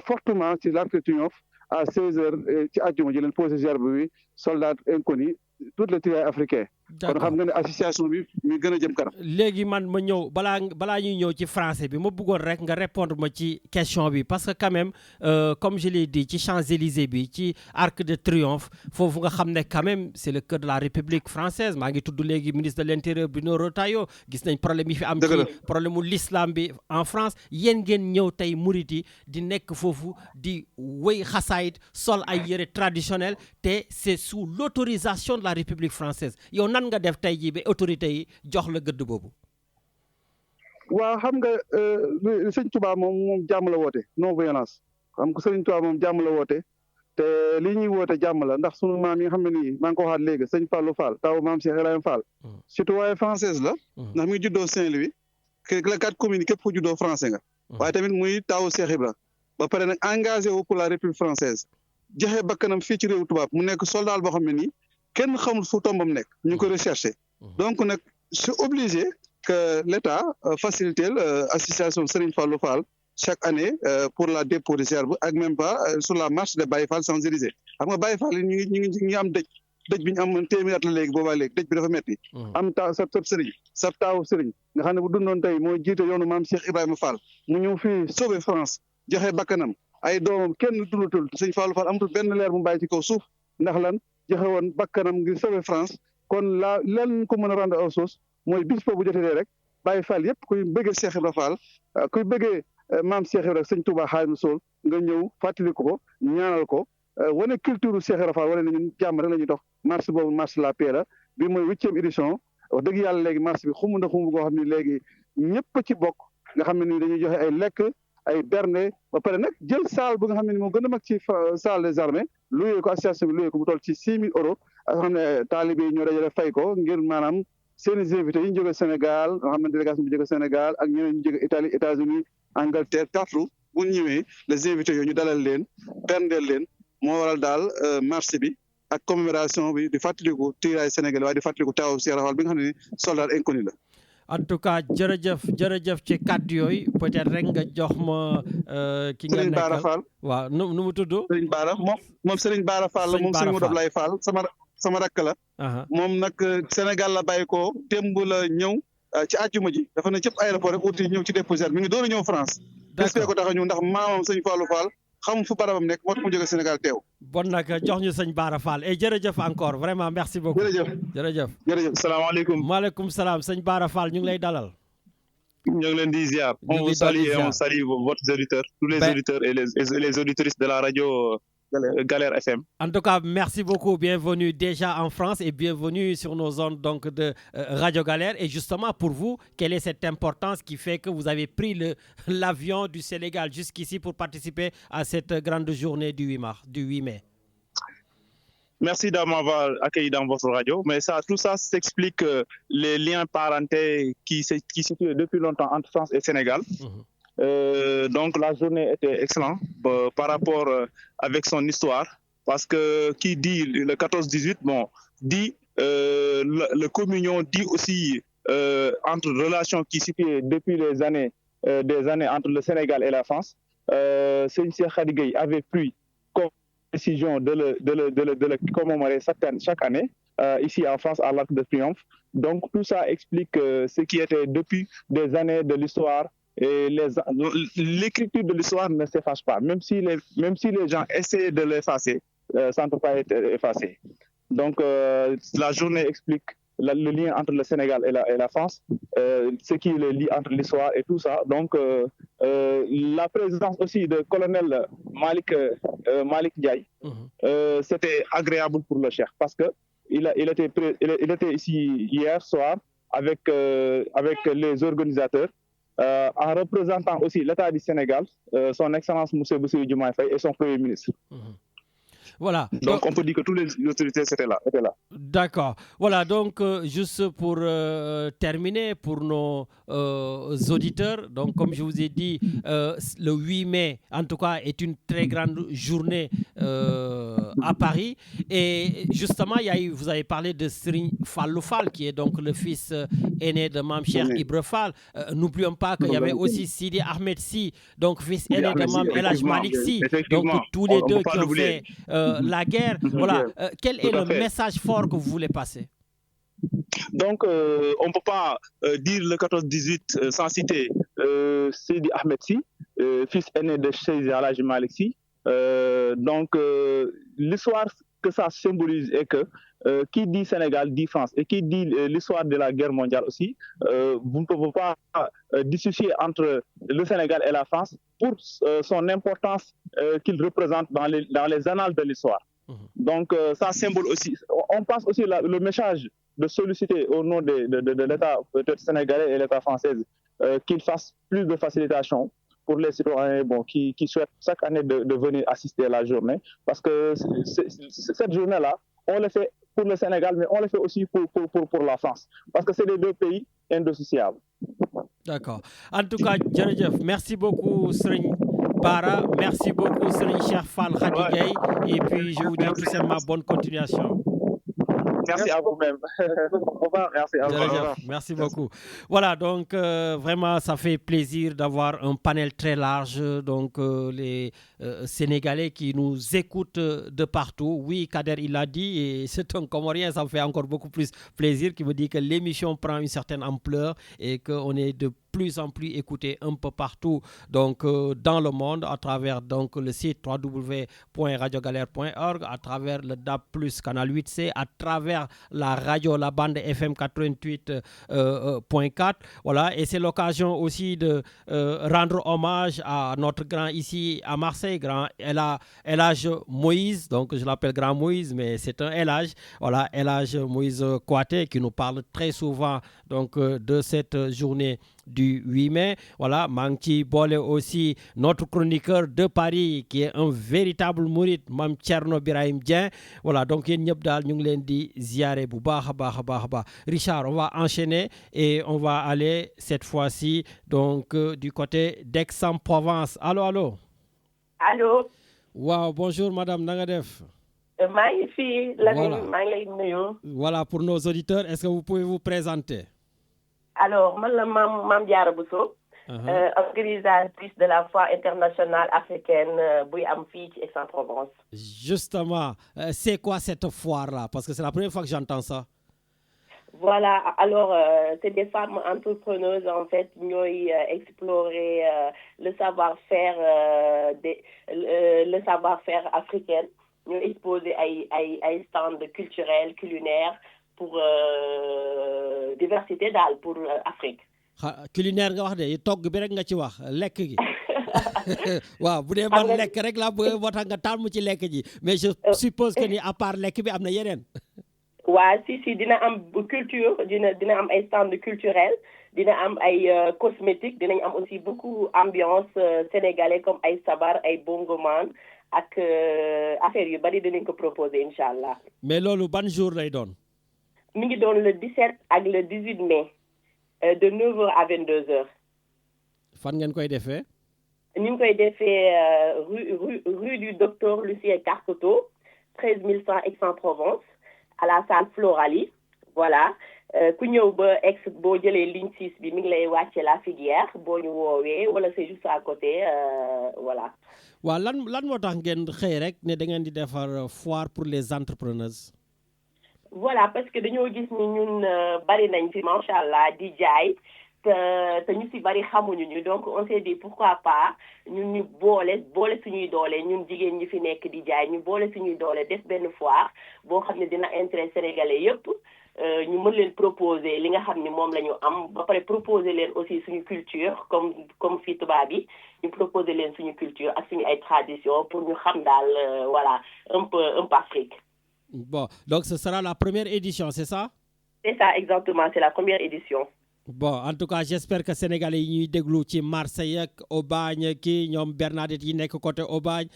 fortement ci l'Arc de Triomphe à 16h ci àjjuma ji leen posé Cherbourg bi soldat inconnu tout le tirailleurs africain. kon xam nga ne association bi ñu gën a jëm kanam. léegi man ma ñëw balaa ñuy ñëw ci français bi ma bëggoon rek nga répondre ma ci question bi parce que quand même comme je l'ai dit ci Champs-Élysées bi ci Arc de Triomphe foofu nga xam ne quand même c'est le cœur de la République française maa ngi tudd léegi ministre de l'Intérieur Bruno Retailleau gis nañ problème yi fi am ci problème mu l'islam bi en France yéen ngeen ñëw tey murit yi di nekk foofu di wéy xasaayit sol ay yére traditionnel te c'est sous l'autorisation de la République française yow nan nga def tey jii ba autorité yi jox la gëdd boobu. waaw xam nga sëñ Touba moom jàmm la woote non violence xam nga sëñ Touba moom jàmm la woote te li ñuy woote jàmm la ndax sunu maam yi nga xam ne nii maa ngi ko waxaat léegi sëñ Fallou Fall taw maam Cheikh Ibrahima Fall. citoyen française la. ndax mi ngi juddoo Saint-Louis. la 4 communes képp ku juddoo français nga. waaye tamit muy taw Cheikh Ibra ba pare nag engagé wu pour la République française joxe bakkanam fii ci réewu tubaab mu nekk soldat boo xam ne nii. kenn xamul fu tombam nekk ñu ngi ko recherché donc nag c'est obligé que l'État facilite association Serigne Fallou Fall chaque année pour la dépôt de Cherbourg ak même pas sur la marche de Baye Fall Champs-Élysées xam nga Baye Fall yi ñu ngi am dëj bi ñu am téeméer at la léegi boobaa léegi dëj bi dafa metti am sab Serigne sab taawu Serigne nga xam ne bu dundoon tey mooy jiite yoonu maam Cheikh Ibrahima Fall mu ñëw fii sauver France joxe bakkanam ay doomam kenn dundatul Serigne Fallou Fall amatul benn leer mu bàyyi ci kaw suuf ndax lan joxe woon bakkanam ngir sauver France kon lan ko mën a rendre aux sources mooy bis boobu jotee rek Baye Fall yëpp kuy bëggee Cheikh Ibra Fall kuy bëggee maam Cheikh Ibra sëñ Touba Xaadimu Rasuul nga ñëw fàttaliku ko ñaanal ko wane culture Cheikh Ibra Fall wane nañu jàmm rek la ñuy dox marche boobu marche la paix la bi mooy 8e édition wax dëgg yàlla léegi marché bi xumb na xumb goo xam ne léegi ñëpp ci bokk nga xam ne ni dañuy joxe ay lekk ay berne ba pare nag jël salle bu nga xam ne ni moo gën a mag ci salle des armées loué ko association bi loué ko bu toll ci 6 000 euros nga xam ne taalibe yi ñoo dajale fay ko ngir maanaam seeni invités yi ñu jóge Sénégal nga xam ne délégation bi jóge Sénégal ak ñeneen ñu jóge Italie États-Unis Angleterre partout bu ñu ñëwee les invités yooyu ñu dalal leen berndeel leen moo waral daal marché bi ak commémoration bi di fàttaliku tiiraay Sénégal waaye di fàttaliku taw Cheikh Rafal bi nga xam ne ni soldat inconnu la. En tout cas jërëjëf ci kàddu yooyu peut-être rek nga jox ma ki nga Serigne Bara Fall waaw nu mu tudd Serigne Bara moom Serigne Bara Fall la moom Serigne Modou Ablaye Fall sama rakk la moom nag Sénégal la bàyyi ko démb la ñëw ci àjjuma ji dafa ne cëpp aéroport rek uti ñëw ci dépositaire mi ngi door a ñëw France respect ko tax a ñëw ndax maamam Serigne Fallou Fall xam fu barabam nekk moo tax mu jóge Sénégal teew bon nag jox ñu sëñ Bara Fall et jërëjëf encore vraiment merci beaucoup jërëjëf salaamaaleykum maaleykum salaam sëñ Bara Fall ñu ngi lay dalal ñu ngi leen di ziar on vous salue et on salue votre auditeurs tous les auditeurs et les auditrices de la radio Galère FM. En tout cas, merci beaucoup. Bienvenue déjà en France et bienvenue sur nos ondes donc de Radio Galère. Et justement, pour vous, quelle est cette importance qui fait que vous avez pris l'avion du Sénégal jusqu'ici pour participer à cette grande journée du 8 mai? Merci d'avoir accueilli dans votre radio. Mais tout ça s'explique les liens parentés qui situent depuis longtemps entre France et Sénégal. Donc la journée était excellente par rapport avec son histoire parce que qui dit le 14-18 dit le communion dit aussi entre relations qui situent depuis des années entre le Sénégal et la France. Serigne Cheikh Khady Gueye avait pris comme décision de le commémorer chaque année ici en France à l'Arc de Triomphe. Donc tout ça explique ce qui était depuis des années de l'histoire. Et l'écriture de l'histoire ne s'efface pas, même si les gens essaient de l'effacer, ça ne peut pas être effacé. Donc la journée explique le lien entre le Sénégal et la France, ce qui le lie entre l'histoire et tout ça. Donc la présence aussi de colonel Malik Ndiaye, c'était agréable pour le chef parce que il était ici hier soir avec les organisateurs. En représentant aussi l'État du Sénégal, son Excellence Moussa Bassirou Diomaye Faye et son Premier ministre. Voilà. Donc on peut dire que tous les autorités étaient là. D'accord. Voilà, donc juste pour terminer, pour nos auditeurs, donc comme je vous ai dit, le 8 mai, en tout cas, est une très grande journée à Paris. Et justement, vous avez parlé de Serigne Fallou Fall, qui est donc le fils aîné de Mame Cheikh Ibra Fall. N'oublions pas qu'il y avait aussi Sidi Ahmed Sy, donc fils aîné de Mame El Hadj Malick Sy. Donc tous les deux qui ont fait la guerre. Voilà. Quel est le message fort que vous voulez passer? Donc, on ne peut pas dire le 14-18 sans citer Sidi Ahmed Sy, fils aîné de Seydi El Hadji Malick Sy. Donc, l'histoire que ça symbolise est que qui dit Sénégal dit France et qui dit l'histoire de la guerre mondiale aussi, vous ne pouvez pas dissocier entre le Sénégal et la France pour son importance qu'il représente dans les annales de l'histoire. Donc ça symbole aussi, on pense aussi le message de solliciter au nom de l'État sénégalais et l'État français qu'il fasse plus de facilitation pour les citoyens qui souhaitent chaque année de venir assister à la journée. Parce que cette journée-là, on le fait pour le Sénégal, mais on le fait aussi pour la France. Parce que c'est les deux pays indissociables. D'accord. En tout cas, merci beaucoup, Serigne Bara. Merci beaucoup, Serigne Cheikh Fall Khady Gueye. Et puis, je vous dis tout simplement bonne continuation. Merci à vous-même. Au revoir. Merci à vous. Merci beaucoup. Voilà, donc vraiment, ça fait plaisir d'avoir un panel très large. Donc, les Sénégalais qui nous écoutent de partout. Oui, Kader, il l'a dit, et c'est un Comorien, ça me fait encore beaucoup plus plaisir, qui me dit que l'émission prend une certaine ampleur et qu'on est de plus en plus écouté un peu partout donc dans le monde à travers donc le site www.radiogalère.org, à travers le DAB+ canal 8C, à travers la radio, la bande FM 88.4. Voilà, et c'est l'occasion aussi de rendre hommage à notre grand ici à Marseille, grand Elhadj Moïse, donc je l'appelle grand Moïse, mais c'est un Elhadj, voilà, Elhadj Moïse Kouyaté, qui nous parle très souvent donc de cette journée du 8 mai. Voilà, Manki Bolé aussi, notre chroniqueur de Paris, qui est un véritable mouride, Mam Thierno Birahim Dien. Voilà, donc yéen ñëpp daal ñu ngi leen di ziaré bu baax a baax. Richard, on va enchaîner et on va aller cette fois-ci donc du côté d'Aix-en-Provence. Allô. Wow, bonjour madame, na nga def? maa ngi fi Lamine, maa ngi lay nuyu. Voilà, pour nos auditeurs, est-ce que vous pouvez vous présenter? Alors, man la Mame Diarra Bousso, organisatrice de la foire internationale africaine buy am fii ci Aix-en-Provence. Justement, c'est quoi cette foire-là? Parce que c'est la première fois que j'entends ça. Voilà, alors c'est des femmes entrepreneuses en fait ñooy explorer le savoir-faire le savoir-faire africain. Nous exposer ay stand culturel, culinaire pour diversité daal pour Afrique. Culinaire nga wax de togg bi rek nga ci wax lekk gi. waaw bu dee man lekk rek laa bëgg moo tax nga taal mu ci lekk ji mais je suppose que ni à part lekk bi am na yeneen. waaw si dina am culture dina am ay stand culturel, dina am ay cosmétique, dinañ am aussi beaucoup ambiance sénégalais comme ay sabar, ay bongoman ak affaire yu bari dinañ ko proposer inchallah. Mais loolu ban jour lay doon? Mi ngi doon le 17 ak le 18 mai de 9h à 22h. Fan ngeen koy defee? Ñu ngi koy defee rue du docteur Lucien Carcoto, 13100 Aix-en-Provence, à la salle Florali. Voilà. Ku ñëw ba Aix boo jëlee ligne 6 bi mi ngi lay wàcce la Figuière boo ñu woowee wala c'est juste à côté voilà. waaw lan moo tax ngeen xëy rek ne da ngeen di defar foire pour les entrepreneurs? Voilà, parce que dañoo gis ni ñun bari nañ fi macha allah di jaay te ñu si bari xamuñu ñu, donc on s'est dit pourquoi pas ñun ñu boole suñuy doole ñun jigéen ñi fi nekk di jaay ñu boole suñuy doole def benn foire boo xam ne dina intérêt sénégalais yëpp. ñu mën leen proposer li nga xam ni moom la ñu am ba pare proposer leen aussi suñu culture comme fii tubaab bi ñu proposer leen suñu culture ak suñu ay tradition pour ñu xam daal voilà un peu Afrique. Bon, donc ce sera la première édition, c'est ça? C'est ça, exactement, c'est la première édition. Bon, en tout cas, j'espère que Sénégalais yi ñuy déglu ci Marseille ak Aubagne kii ñoom Bernadette yi nekk côté Aubagne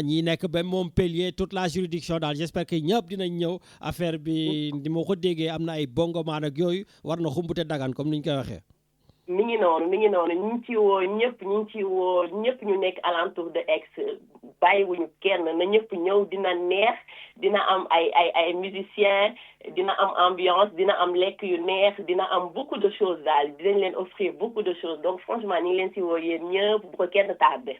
ñi nekk ba Montpellier toute la juridiction daal j'espère que ñëpp dinañ ñëw affaire bi di ma ko déggee am na ay bongomaan ak yooyu war na xumbute dagan comme ni ñu koy waxee. mi ngi noonu ñu ngi ci woo ñëpp ñu nekk alentour de Aix bàyyiwuñu kenn na ñëpp ñëw dina neex dina am ay musiciens dina am ambiance dina am lekk yu neex dina am beaucoup de choses daal dinañ leen offrir beaucoup de choses donc franchement ñu ngi leen ci woo yéen ñëpp bu ko kenn tardé.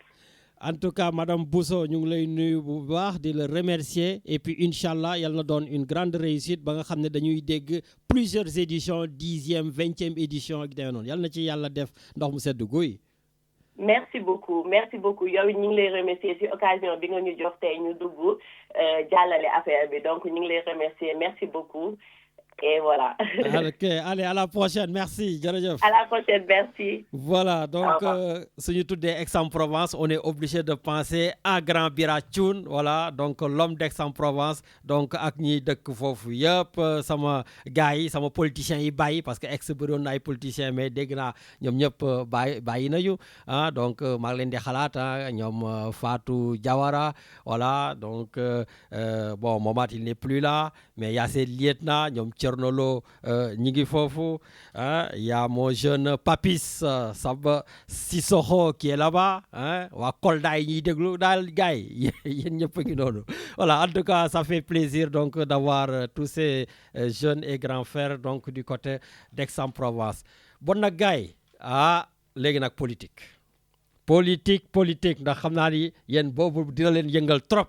En tout cas, Madame Bousso, ñu ngi lay nuyu bu baax di le remercier et puis inchallah yàlla na doon une grande réussite ba nga xam ne dañuy dégg plusieurs éditions 10e 20e édition ak demee noonu yàlla na ci yàlla def ndox mu sedd guy. Merci beaucoup yow ñu ngi lay remercier ci occasion bi nga ñu jox tey ñu dugg jàllale affaire bi donc ñu ngi lay remercier merci beaucoup. Et voilà. Ok, allez, à la prochaine. Merci. À la prochaine, merci. Voilà, donc, si nous d'Aix-en-Provence, on est obligé de penser à Grand Bira Thioune. Voilà, donc l'homme d'Aix-en-Provence. Donc, ak ñi dëkk foofu yëpp sama gars yi sama politiciens yi bàyyi parce que ex bëroon na ay politiciens mais dégg naa ñoom ñëpp bàyyi nañu donc maa ngi leen di xalaat ñoom Fatou Diawara voilà donc bon Momat il n'est plus là mais il y a ses lieutenants ñoom Thierno ñi ngi foofu il y a mon jeune Papis Saba Sissoko qui est là-bas waa Kolda yi ñuy déglu daal gars yi yéen ñëpp a ngi noonu voilà en tout cas ça fait plaisir donc d'avoir tous ces jeunes et grands frères donc du côté d'Aix-en-Provence bon nag gars yi léegi nag politique ndax xam naa ni yéen boobu dina leen yëngal trop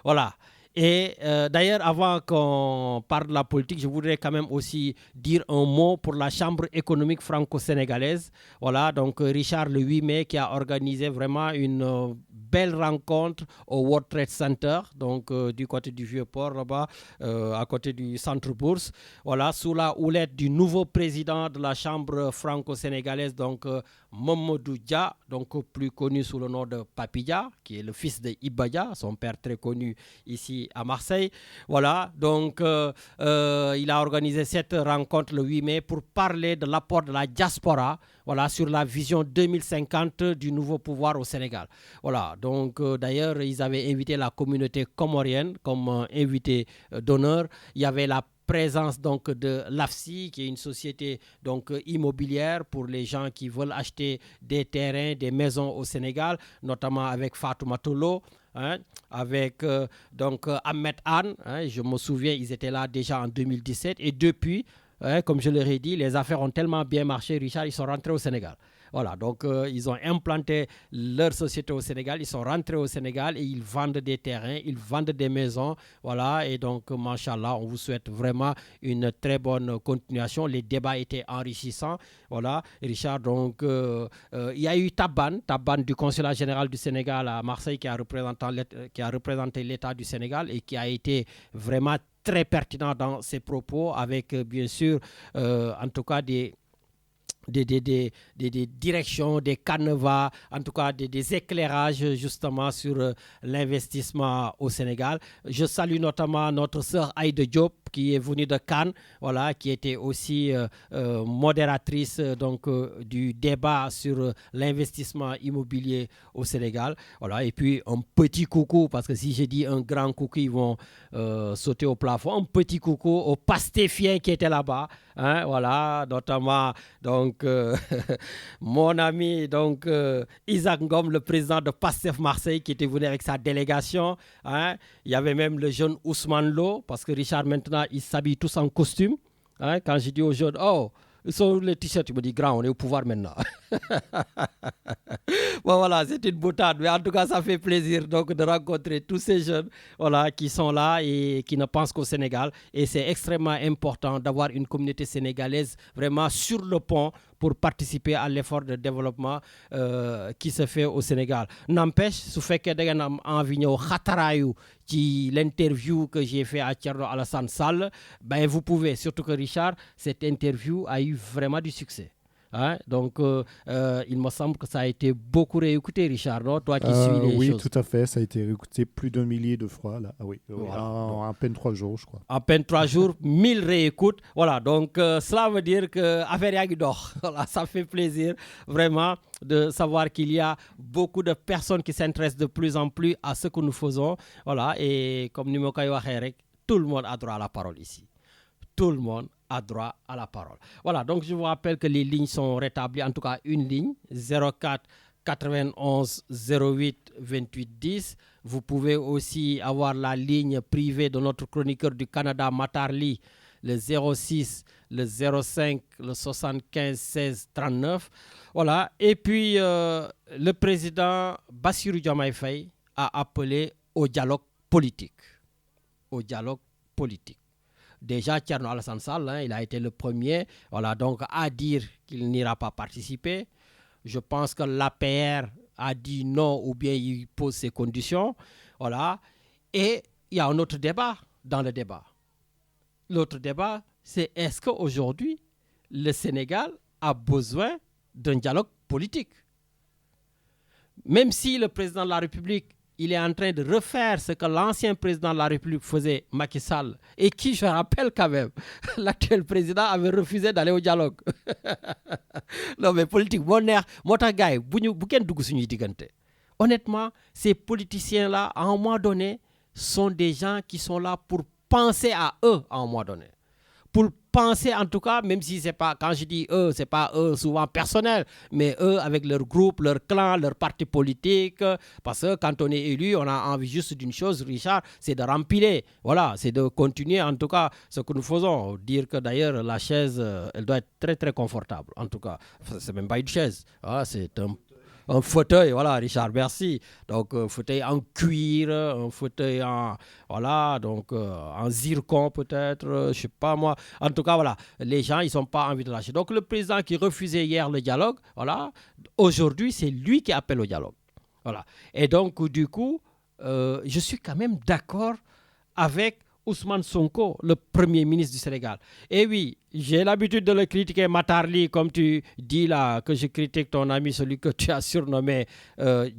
voilà Et d'ailleurs, avant qu'on parle de la politique, je voudrais quand même aussi dire un mot pour la Chambre économique franco-sénégalaise. Voilà, donc Richard, le 8 mai, qui a organisé vraiment une belle rencontre au World Trade Center, donc du côté du Vieux-Port, là-bas, à côté du Centre Bourse. Voilà, sous la houlette du nouveau président de la Chambre franco-sénégalaise, donc Mamadou Dia, donc plus connu sous le nom de Papi Dia, qui est le fils de Iba Dia, son père très connu ici à Marseille. Voilà, donc il a organisé cette rencontre le 8 mai pour parler de l'apport de la diaspora, voilà, sur la vision 2050 du nouveau pouvoir au Sénégal. Voilà, donc d'ailleurs, ils avaient invité la communauté comorienne comme invité d'honneur. Il y avait la présence donc de l'AFSI, qui est une société donc immobilière pour les gens qui veulent acheter des terrains, des maisons au Sénégal, notamment avec Fatoumata Lo, avec donc Ahmed Anne, je me souviens, ils étaient là déjà en 2017 et depuis, comme je leur ai dit, les affaires ont tellement bien marché, Richard, ils sont rentrés au Sénégal. Voilà, donc ils ont implanté leur société au Sénégal, ils sont rentrés au Sénégal et ils vendent des terrains, ils vendent des maisons, voilà, et donc, machallah, on vous souhaite vraiment une très bonne continuation. Les débats étaient enrichissants, voilà, Richard, donc il y a eu Taban du consulat général du Sénégal à Marseille qui a représenté l'État du Sénégal et qui a été vraiment très pertinent dans ses propos avec, bien sûr, en tout cas des directions, des canevas, en tout cas des éclairages justement sur l'investissement au Sénégal. Je salue notamment notre sœur Aïda Diop qui est venue de Cannes, voilà, qui était aussi modératrice donc, du débat sur l'investissement immobilier au Sénégal. Voilà, et puis un petit coucou, parce que si j'ai dit un grand coucou, ils vont sauter au plafond. Un petit coucou aux pastéfiens qui étaient là-bas, hein, voilà, notamment donc mon ami donc Isaac Ngom, le président de Pastef Marseille, qui était venu avec sa délégation, hein. Il y avait même le jeune Ousmane Lo, parce que Richard maintenant ils s'habillent tous en costume, hein. Quand j'ai dit aux jeunes, oh, ils sont les t-shirts, il me dit, grand, on est au pouvoir maintenant. Bon voilà, c'est une boutade, mais en tout cas ça fait plaisir donc de rencontrer tous ces jeunes, voilà, qui sont là et qui ne pensent qu'au Sénégal, et c'est extrêmement important d'avoir une communauté sénégalaise vraiment sur le pont pour participer à l'effort de développement qui se fait au Sénégal. N'empêche, su fekkee da ngeen am envie ñëw xataraayu ci l'interview que j'ai fait à Thierno Alassane Sall, ben vous pouvez, surtout que Richard, cette interview a eu vraiment du succès. Hein? Donc, il me semble que ça a été beaucoup réécouté, Richard, non? Toi qui suis les oui, choses. Oui, tout à fait. Ça a été réécouté plus d'un millier de fois. Là. Ah, oui, voilà. En à peine 3 jours, je crois. À peine 3 jours, 1000 réécoutes. Voilà, donc cela veut dire que affaire yaa ngi dox. Voilà, ça fait plaisir vraiment de savoir qu'il y a beaucoup de personnes qui s'intéressent de plus en plus à ce que nous faisons. Voilà, et comme ni ma koy waxee rek, tout le monde a droit à la parole ici. Tout le monde a droit à la parole. Voilà, donc je vous rappelle que les lignes sont rétablies, en tout cas une ligne, 04 91 08 28 10. Vous pouvez aussi avoir la ligne privée de notre chroniqueur du Canada, Matarli, le 06, le 05, le 75 16 39. Voilà, et puis le président Bassirou Diomaye Faye a appelé au dialogue politique. Au dialogue politique. Déjà, Thierno Alassane Sall, hein, il a été le premier, voilà, donc à dire qu'il n'ira pas participer. Je pense que l'APR a dit non ou bien il pose ses conditions, voilà. Et il y a un autre débat dans le débat. L'autre débat, c'est est-ce qu'aujourd'hui, le Sénégal a besoin d'un dialogue politique? Même si le président de la République, il est en train de refaire ce que l'ancien président de la République faisait, Macky Sall, et qui, je rappelle quand même, l'actuel président avait refusé d'aller au dialogue. Non mais politique, honnêtement, ces politiciens-là, à un moment donné, sont des gens qui sont là pour penser à eux à un moment donné. Pour penser en tout cas, même si c'est pas, quand je dis eux, c'est pas eux souvent personnel, mais eux avec leur groupe, leur clan, leur parti politique, parce que quand on est élu, on a envie juste d'une chose, Richard, c'est de rempiler, voilà, c'est de continuer en tout cas ce que nous faisons, dire que d'ailleurs la chaise, elle doit être très très confortable, en tout cas, c'est même pas une chaise, voilà, c'est un... un fauteuil, voilà, Richard, merci. Donc, un fauteuil en cuir, un fauteuil en, voilà, donc, en zircon peut-être, je sais pas moi. En tout cas, voilà, les gens, ils n'ont pas envie de lâcher. Donc, le président qui refusait hier le dialogue, voilà, aujourd'hui, c'est lui qui appelle au dialogue. Voilà. Et donc, du coup, je suis quand même d'accord avec Ousmane Sonko, le Premier ministre du Sénégal. Et oui, j'ai l'habitude de le critiquer, Matarli, comme tu dis là, que je critique ton ami, celui que tu as surnommé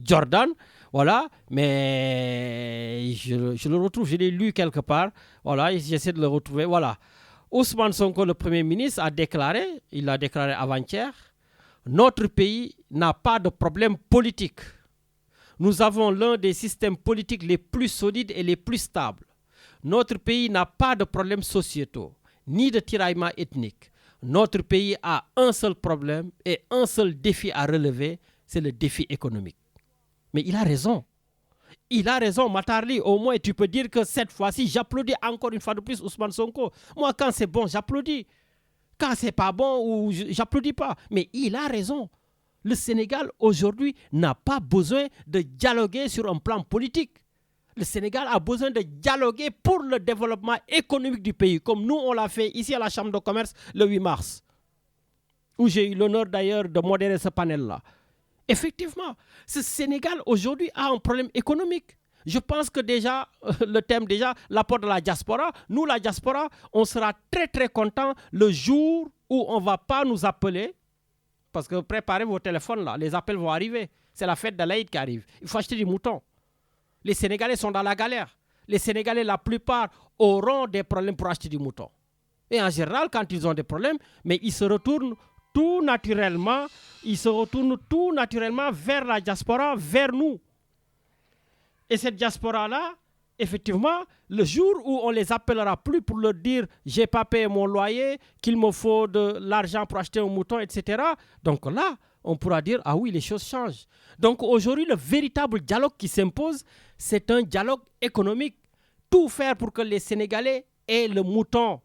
Jordan. Voilà, mais je le retrouve, je l'ai lu quelque part. Voilà, j'essaie de le retrouver. Voilà. Ousmane Sonko, le Premier ministre, il a déclaré avant-hier, notre pays n'a pas de problème politique. Nous avons l'un des systèmes politiques les plus solides et les plus stables. Notre pays n'a pas de problèmes sociétaux, ni de tiraillement ethnique. Notre pays a un seul problème et un seul défi à relever, c'est le défi économique. Mais il a raison. Il a raison, Matarli. Au moins, tu peux dire que cette fois-ci, j'applaudis encore une fois de plus Ousmane Sonko. Moi, quand c'est bon, j'applaudis. Quand c'est pas bon, j'applaudis pas. Mais il a raison. Le Sénégal, aujourd'hui, n'a pas besoin de dialoguer sur un plan politique. Le Sénégal a besoin de dialoguer pour le développement économique du pays, comme nous, on l'a fait ici à la Chambre de commerce le 8 mars, où j'ai eu l'honneur d'ailleurs de modérer ce panel-là. Effectivement, ce Sénégal aujourd'hui a un problème économique. Je pense que déjà, le thème déjà, l'apport de la diaspora, nous, la diaspora, on sera très très content le jour où on ne va pas nous appeler, parce que préparez vos téléphones là, les appels vont arriver. C'est la fête de l'Aïd qui arrive. Il faut acheter du mouton. Les Sénégalais sont dans la galère. Les Sénégalais, la plupart, auront des problèmes pour acheter du mouton. Et en général, quand ils ont des problèmes, mais ils se retournent tout naturellement vers la diaspora, vers nous. Et cette diaspora-là, effectivement, le jour où on les appellera plus pour leur dire « j'ai pas payé mon loyer, qu'il me faut de l'argent pour acheter un mouton, etc. » Donc là, on pourra dire « ah oui, les choses changent ». Donc aujourd'hui, le véritable dialogue qui s'impose, c'est un dialogue économique. Tout faire pour que les Sénégalais aient le mouton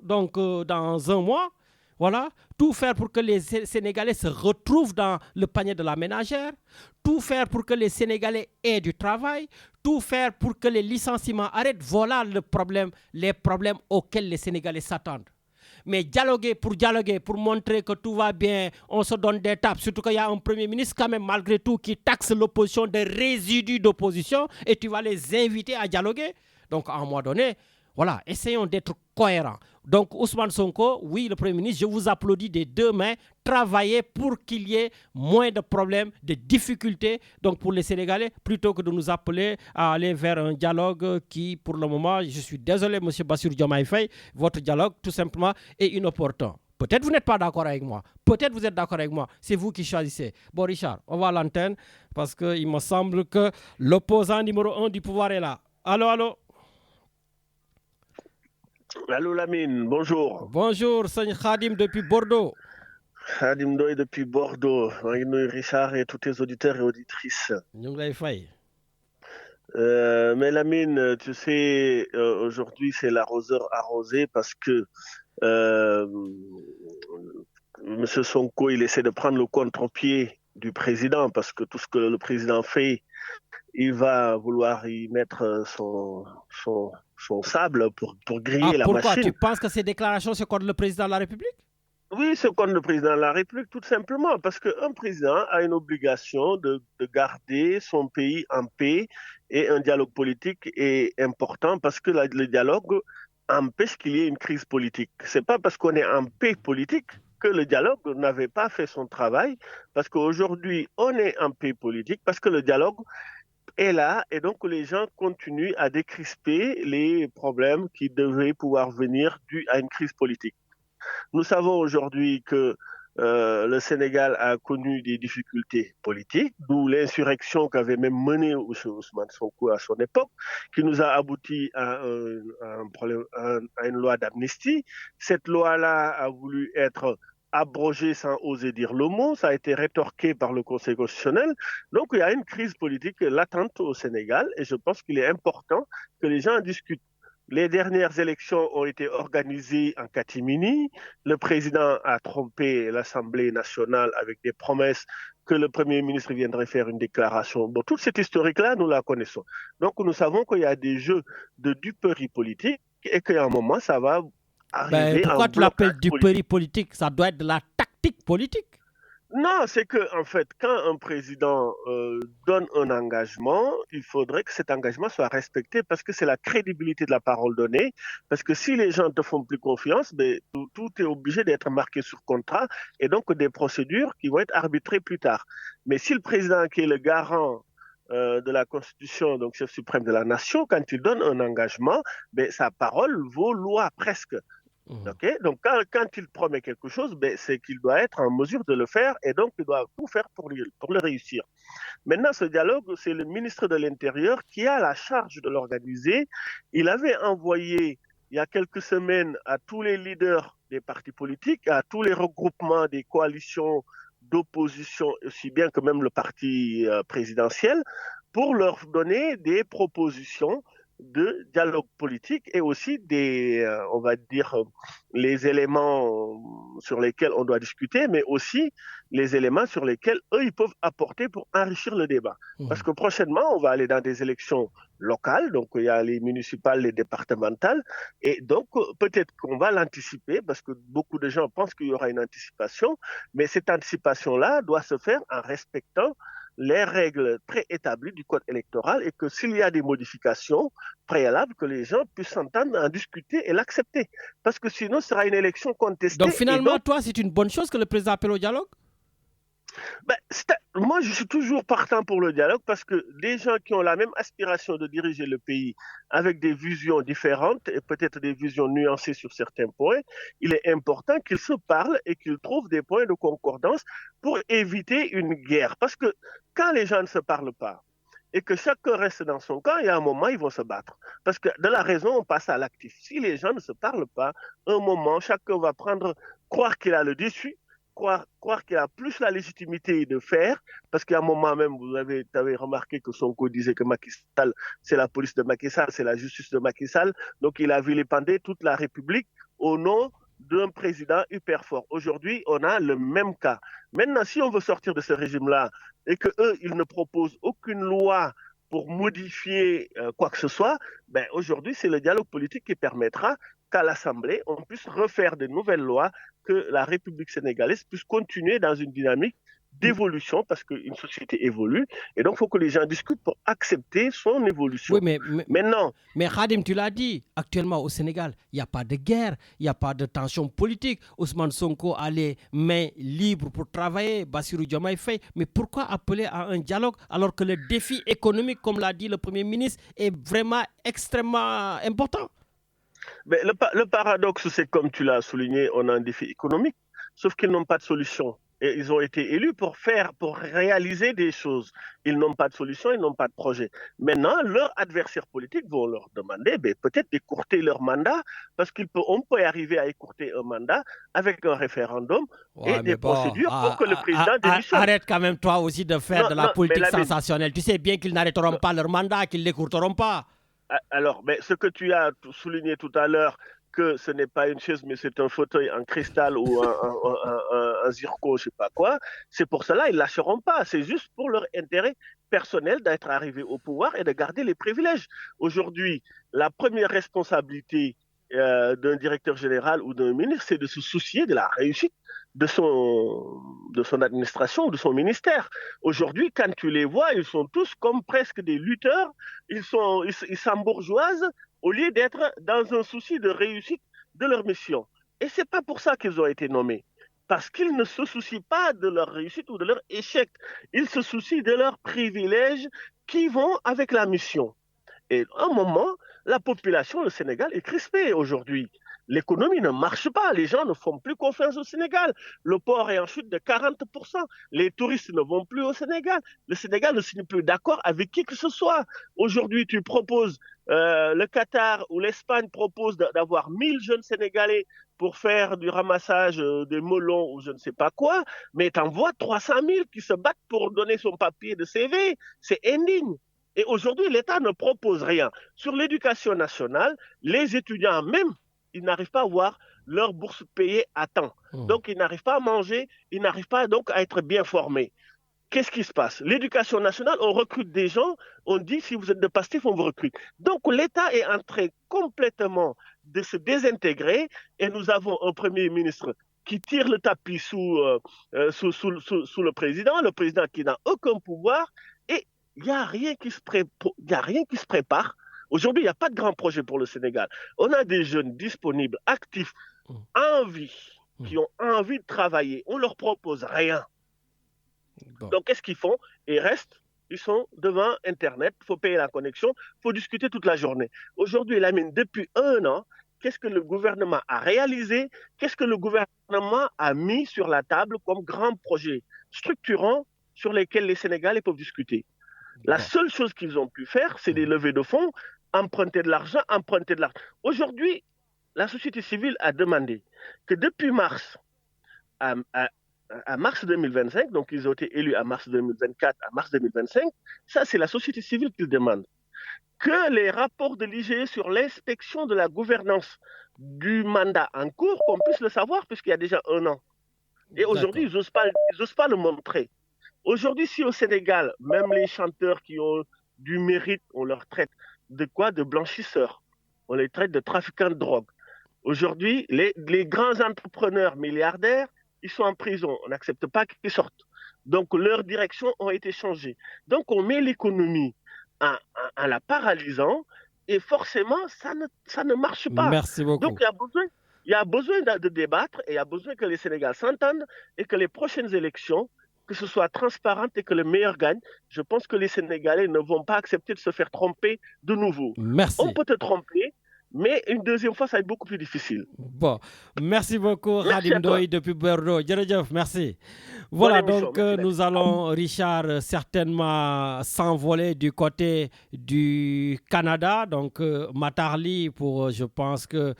donc, dans un mois. Voilà. Tout faire pour que les Sénégalais se retrouvent dans le panier de la ménagère. Tout faire pour que les Sénégalais aient du travail. Tout faire pour que les licenciements arrêtent. Voilà les problèmes auxquels les Sénégalais s'attendent. Mais dialoguer, pour montrer que tout va bien, on se donne des tapes. Surtout qu'il y a un Premier ministre quand même, malgré tout, qui taxe l'opposition de résidus d'opposition et tu vas les inviter à dialoguer. Donc, à un moment donné, voilà, essayons d'être cohérents. Donc, Ousmane Sonko, oui, le Premier ministre, je vous applaudis des deux mains. Travaillez pour qu'il y ait moins de problèmes, de difficultés donc pour les Sénégalais, plutôt que de nous appeler à aller vers un dialogue qui, pour le moment, je suis désolé, M. Bassirou Diomaye Faye, votre dialogue, tout simplement, est inopportun. Peut-être vous n'êtes pas d'accord avec moi. Peut-être vous êtes d'accord avec moi. C'est vous qui choisissez. Bon, Richard, on va à l'antenne parce qu'il me semble que l'opposant numéro 1 du pouvoir est là. Allô, allô? Allô Lamine, bonjour. Bonjour, Seigneur Khadim depuis Bordeaux. Khadim Doy depuis Bordeaux. Richard et tous tes auditeurs et auditrices. Mais Lamine, tu sais, aujourd'hui c'est l'arroseur arrosé parce que M. Sonko, il essaie de prendre le contre-pied du président parce que tout ce que le président fait, il va vouloir y mettre son sable pour griller la machine. Pourquoi? Tu penses que ces déclarations, c'est contre le président de la République? Oui, c'est contre le président de la République, tout simplement, parce qu'un président a une obligation de garder son pays en paix et un dialogue politique est important parce que le dialogue empêche qu'il y ait une crise politique. Ce n'est pas parce qu'on est en paix politique que le dialogue n'avait pas fait son travail, parce qu'aujourd'hui, on est en paix politique, parce que le dialogue est là et donc les gens continuent à décrisper les problèmes qui devaient pouvoir venir dus à une crise politique. Nous savons aujourd'hui que le Sénégal a connu des difficultés politiques, d'où l'insurrection qu'avait même menée Ousmane Sonko à son époque, qui nous a abouti à une loi d'amnistie. Cette loi-là a voulu être abrogé sans oser dire le mot, ça a été rétorqué par le Conseil constitutionnel. Donc il y a une crise politique latente au Sénégal et je pense qu'il est important que les gens en discutent. Les dernières élections ont été organisées en catimini. Le président a trompé l'Assemblée nationale avec des promesses que le Premier ministre viendrait faire une déclaration. Bon, toute cette historique-là, nous la connaissons. Donc, nous savons qu'il y a des jeux de duperie politique et qu'à un moment, ça va arriver. Pourquoi tu l'appelles duperie politique? Ça doit être de la tactique politique. Non, c'est que en fait, quand un président donne un engagement, il faudrait que cet engagement soit respecté parce que c'est la crédibilité de la parole donnée. Parce que si les gens ne te font plus confiance, ben, tout est obligé d'être marqué sur contrat et donc des procédures qui vont être arbitrées plus tard. Mais si le président qui est le garant de la Constitution, donc chef suprême de la nation, quand il donne un engagement, ben, sa parole vaut loi presque. Okay? Donc, quand il promet quelque chose, ben, c'est qu'il doit être en mesure de le faire et donc il doit tout faire pour le réussir. Maintenant, ce dialogue, c'est le ministre de l'Intérieur qui a la charge de l'organiser. Il avait envoyé, il y a quelques semaines, à tous les leaders des partis politiques, à tous les regroupements des coalitions d'opposition, aussi bien que même le parti présidentiel, pour leur donner des propositions de dialogue politique et aussi des, on va dire, les éléments sur lesquels on doit discuter, mais aussi les éléments sur lesquels eux, ils peuvent apporter pour enrichir le débat. Parce que prochainement, on va aller dans des élections locales, donc il y a les municipales, les départementales, et donc peut-être qu'on va l'anticiper, parce que beaucoup de gens pensent qu'il y aura une anticipation, mais cette anticipation-là doit se faire en respectant les règles préétablies du code électoral et que s'il y a des modifications préalables, que les gens puissent s'entendre, en discuter et l'accepter. Parce que sinon, ce sera une élection contestée. Donc finalement, toi, c'est une bonne chose que le président appelle au dialogue? Ben, moi, je suis toujours partant pour le dialogue parce que des gens qui ont la même aspiration de diriger le pays avec des visions différentes et peut-être des visions nuancées sur certains points, il est important qu'ils se parlent et qu'ils trouvent des points de concordance pour éviter une guerre. Parce que quand les gens ne se parlent pas et que chacun reste dans son camp, il y a un moment, ils vont se battre. Parce que de la raison, on passe à l'actif. Si les gens ne se parlent pas, un moment, chacun va croire qu'il a le dessus, croire qu'il a plus la légitimité de faire, parce qu'à un moment même, vous avez remarqué que Sonko disait que Macky Sall, c'est la police de Macky Sall, c'est la justice de Macky Sall, donc il a vilipendé toute la République au nom d'un président hyper fort. Aujourd'hui, on a le même cas. Maintenant, si on veut sortir de ce régime-là et qu'eux, ils ne proposent aucune loi pour modifier quoi que ce soit, ben aujourd'hui, c'est le dialogue politique qui permettra qu'à l'Assemblée, on puisse refaire de nouvelles lois, que la République sénégalaise puisse continuer dans une dynamique d'évolution, parce qu'une société évolue, et donc il faut que les gens discutent pour accepter son évolution. Oui, maintenant... Mais Khadim, tu l'as dit, actuellement au Sénégal, il n'y a pas de guerre, il n'y a pas de tension politique. Ousmane Sonko a les mains libres pour travailler, Bassirou Diomaye Faye, mais pourquoi appeler à un dialogue alors que le défi économique, comme l'a dit le Premier ministre, est vraiment extrêmement important? Mais le paradoxe, c'est comme tu l'as souligné, on a un défi économique, sauf qu'ils n'ont pas de solution. Et ils ont été élus pour réaliser des choses. Ils n'ont pas de solution, ils n'ont pas de projet. Maintenant, leurs adversaires politiques vont leur demander peut-être d'écourter leur mandat, parce qu'on peut arriver à écourter un mandat avec un référendum et des procédures pour que le président démissionne. Arrête quand même toi aussi de faire de la politique sensationnelle. Tu sais bien qu'ils n'arrêteront pas leur mandat, qu'ils ne l'écourteront pas. Alors, mais ce que tu as souligné tout à l'heure, que ce n'est pas une chaise, mais c'est un fauteuil en cristal ou un zircon, je ne sais pas quoi, c'est pour cela ils ne lâcheront pas. C'est juste pour leur intérêt personnel d'être arrivés au pouvoir et de garder les privilèges. Aujourd'hui, la première responsabilité d'un directeur général ou d'un ministre, c'est de se soucier de la réussite de son administration, de son ministère. Aujourd'hui, quand tu les vois, ils sont tous comme presque des lutteurs, ils s'embourgeoisent au lieu d'être dans un souci de réussite de leur mission. Et ce n'est pas pour ça qu'ils ont été nommés. Parce qu'ils ne se soucient pas de leur réussite ou de leur échec. Ils se soucient de leurs privilèges qui vont avec la mission. Et à un moment, la population, le Sénégal, est crispée aujourd'hui. L'économie ne marche pas, les gens ne font plus confiance au Sénégal. Le port est en chute de 40%. Les touristes ne vont plus au Sénégal. Le Sénégal ne signe plus d'accord avec qui que ce soit. Aujourd'hui, tu proposes, le Qatar ou l'Espagne propose d'avoir 1000 jeunes Sénégalais pour faire du ramassage des melons ou je ne sais pas quoi, mais tu envoies 300 000 qui se battent pour donner son papier de CV. C'est indigne. Et aujourd'hui, l'État ne propose rien. Sur l'éducation nationale, les étudiants même, ils n'arrivent pas à avoir leur bourse payée à temps. Donc, ils n'arrivent pas à manger, ils n'arrivent pas donc à être bien formés. Qu'est-ce qui se passe? L'éducation nationale, on recrute des gens, on dit si vous êtes de Pastef, on vous recrute. Donc l'État est en train complètement de se désintégrer et nous avons un Premier ministre qui tire le tapis sous le président qui n'a aucun pouvoir et il n'y a rien qui se prépare. Aujourd'hui, il n'y a pas de grand projet pour le Sénégal. On a des jeunes disponibles, actifs, en vie, qui ont envie de travailler. On ne leur propose rien. Bon. Donc, qu'est-ce qu'ils font? Ils restent, ils sont devant Internet, il faut payer la connexion, il faut discuter toute la journée. Aujourd'hui, Lamine, depuis 1 an, qu'est-ce que le gouvernement a réalisé? Qu'est-ce que le gouvernement a mis sur la table comme grand projet structurant sur lesquels les Sénégalais peuvent discuter? La seule chose qu'ils ont pu faire, c'est des levées de fonds, emprunter de l'argent. Aujourd'hui, la société civile a demandé que depuis mars à mars 2025, donc ils ont été élus à mars 2024, à mars 2025, ça c'est la société civile qui le demande, que les rapports de l'IGE sur l'inspection de la gouvernance du mandat en cours, qu'on puisse le savoir puisqu'il y a déjà 1 an. Et aujourd'hui, ils n'osent pas le montrer. Aujourd'hui, si au Sénégal, même les chanteurs qui ont du mérite, on leur traite de quoi? De blanchisseurs. On les traite de trafiquants de drogue. Aujourd'hui, les grands entrepreneurs milliardaires, ils sont en prison. On n'accepte pas qu'ils sortent. Donc, leurs directions ont été changées. Donc, on met l'économie en la paralysant et forcément, ça ne marche pas. Merci beaucoup. Donc, il y a besoin de débattre et il y a besoin que les Sénégalais s'entendent et que les prochaines élections, que ce soit transparente et que le meilleur gagne. Je pense que les Sénégalais ne vont pas accepter de se faire tromper de nouveau. Merci. On peut te tromper, mais une deuxième fois, ça va être beaucoup plus difficile. Bon, merci beaucoup, Khadim Ndoye depuis Bordeaux. Merci. Voilà, donc nous allons, Richard, certainement s'envoler du côté du Canada. Donc, Matarli, je pense que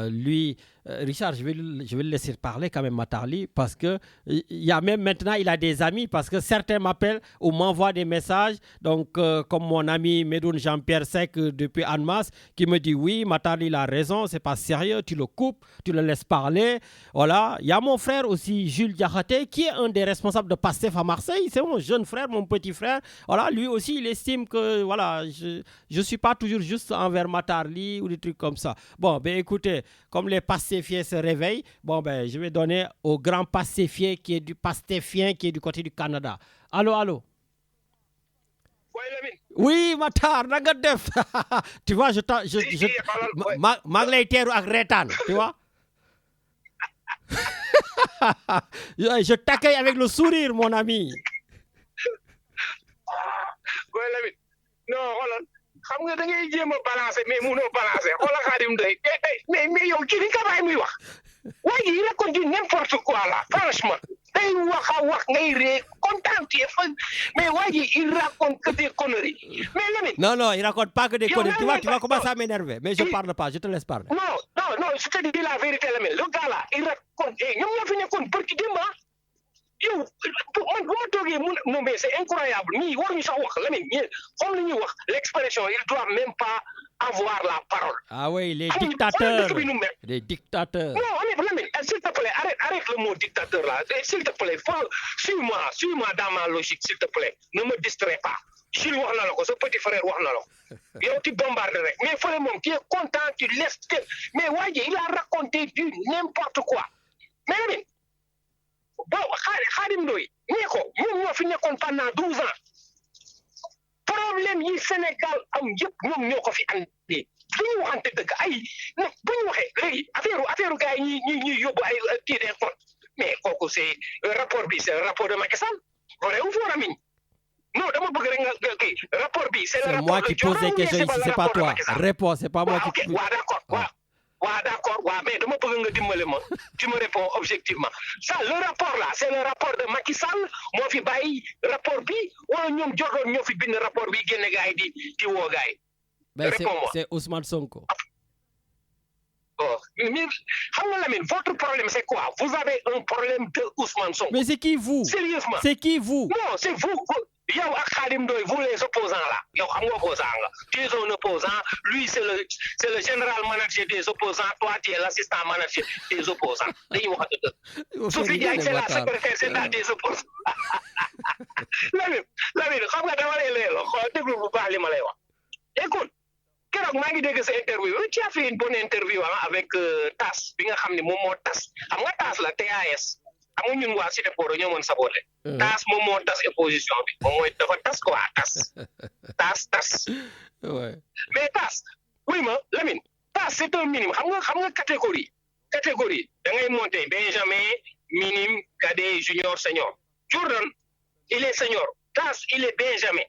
lui... Richard, je vais le laisser parler quand même, Matarli, parce que maintenant, il a des amis, parce que certains m'appellent ou m'envoient des messages, donc comme mon ami Medoun Jean-Pierre Sec depuis Annemasse, qui me dit oui, Matarli, il a raison, c'est pas sérieux, tu le coupes, tu le laisses parler. Voilà, il y a mon frère aussi, Jules Diakhaté, qui est un des responsables de PASTEF à Marseille, c'est mon jeune frère, mon petit frère. Voilà, lui aussi, il estime que voilà, je suis pas toujours juste envers Matarli ou des trucs comme ça. Bon, ben écoutez, comme les pastéfiens se réveillent, je vais donner au grand pastéfien qui est du côté du Canada. Allô? Oui, Matar, naga def. Tu vois, mag lay teeru ak reetaan, tu vois. Je t'accueille avec le sourire, mon ami. Ouais, Lamine. Non, xoolal xam nga da ngay jéem a balancer mais mënoo balancer xoolal Khadim Ndoye mais yow ci li ka bàyyi muy wax waaye il raconte n'importe quoi là franchement day wax ngay ree content mais waaye il raconte que des conneries mais Lamine. Non, il raconte pas que des conneries. Tu vas commencer à m'énerver, mais je parle pas, je te laisse parler. Non, je te dis la vérité, Lamine. Le gars là, il raconte ñoom ñoo fi nekkoon barki démb yow man bu ma toogee non mais c'est incroyable ñii waruñu sax wax Lamine ñii comme li ñuy wax l'expression ils doivent même pas avoir la parole. Ah oui, les dictateurs. Les dictateurs. Non, Lamine, s'il te plaît, arrête le mot dictateur là. S'il te plaît, suis-moi dans ma logique, s'il te plaît. Ne me distrais pas. Jules wax na la ko, ce petit frère wax na la ko. Yow tu bombardes rek. Mais fële moom tu es content, tu laisses. Mais waaye il a raconté du n'importe quoi. Mais Lamine, Khadim Ndoye ñii ko ñoom ñoo fi nekkoon pendant 12 ans problème yi Sénégal am yëpp ñoom ñoo ko fi andi dañu waxante dëgg bu ñu waxee léegi affaire gars yi ñuy yóbbu ay kii des comptes mais kooku c'est rapport bi c'est le rapport de Macky Sall vrai ou faux Lamine non dama bëgg rek nga kii rapport bi c'est le rapport de c'est moi qui pose des questions ici, c'est pas toi. Réponds, c'est pas moi qui... D'accord, mais dama bëgg nga dimbali ma tu me réponds objectivement ça le rapport là c'est le rapport de Macky Sall moo fi bàyyi rapport bi wala ñoom jotoon ñoo fi bind rapport bi génne gars yi di woo gars yi. Réponds-moi. C'est Ousmane Sonko. Mais xam nga Lamine votre problème c'est quoi? Vous avez un problème de Ousmane Sonko. Mais c'est qui vous? Sérieusement. C'est qui vous? Non, c'est vous. yow ak Khadim Ndoye vous les opposants là yow xam nga opposant nga tu es un opposant lui c'est le général manager des opposants toi tu es l'assistant manager des opposants dañuy waxante dëgg Sophie Diagne c'est la secrétaire générale des opposants Lamine xam nga dama lay leeralal xool déglu bu baax li ma lay wax écoute keroog maa ngi dégg sa interview tu as fait une bonne interview avec TAS bi nga xam ne moom moo tas xam nga TAS la TAS xam nga ñun waa Cité Poro ñoo mën saboté TAS moom moo tas opposition bi moom mooy dafa tas quoi tas mais TAS oui ma Lamine TAS c'est un minimum xam nga catégorie da ngay monter Benjamin minime cadet junior senior Jordan il est senior TAS il est Benjamin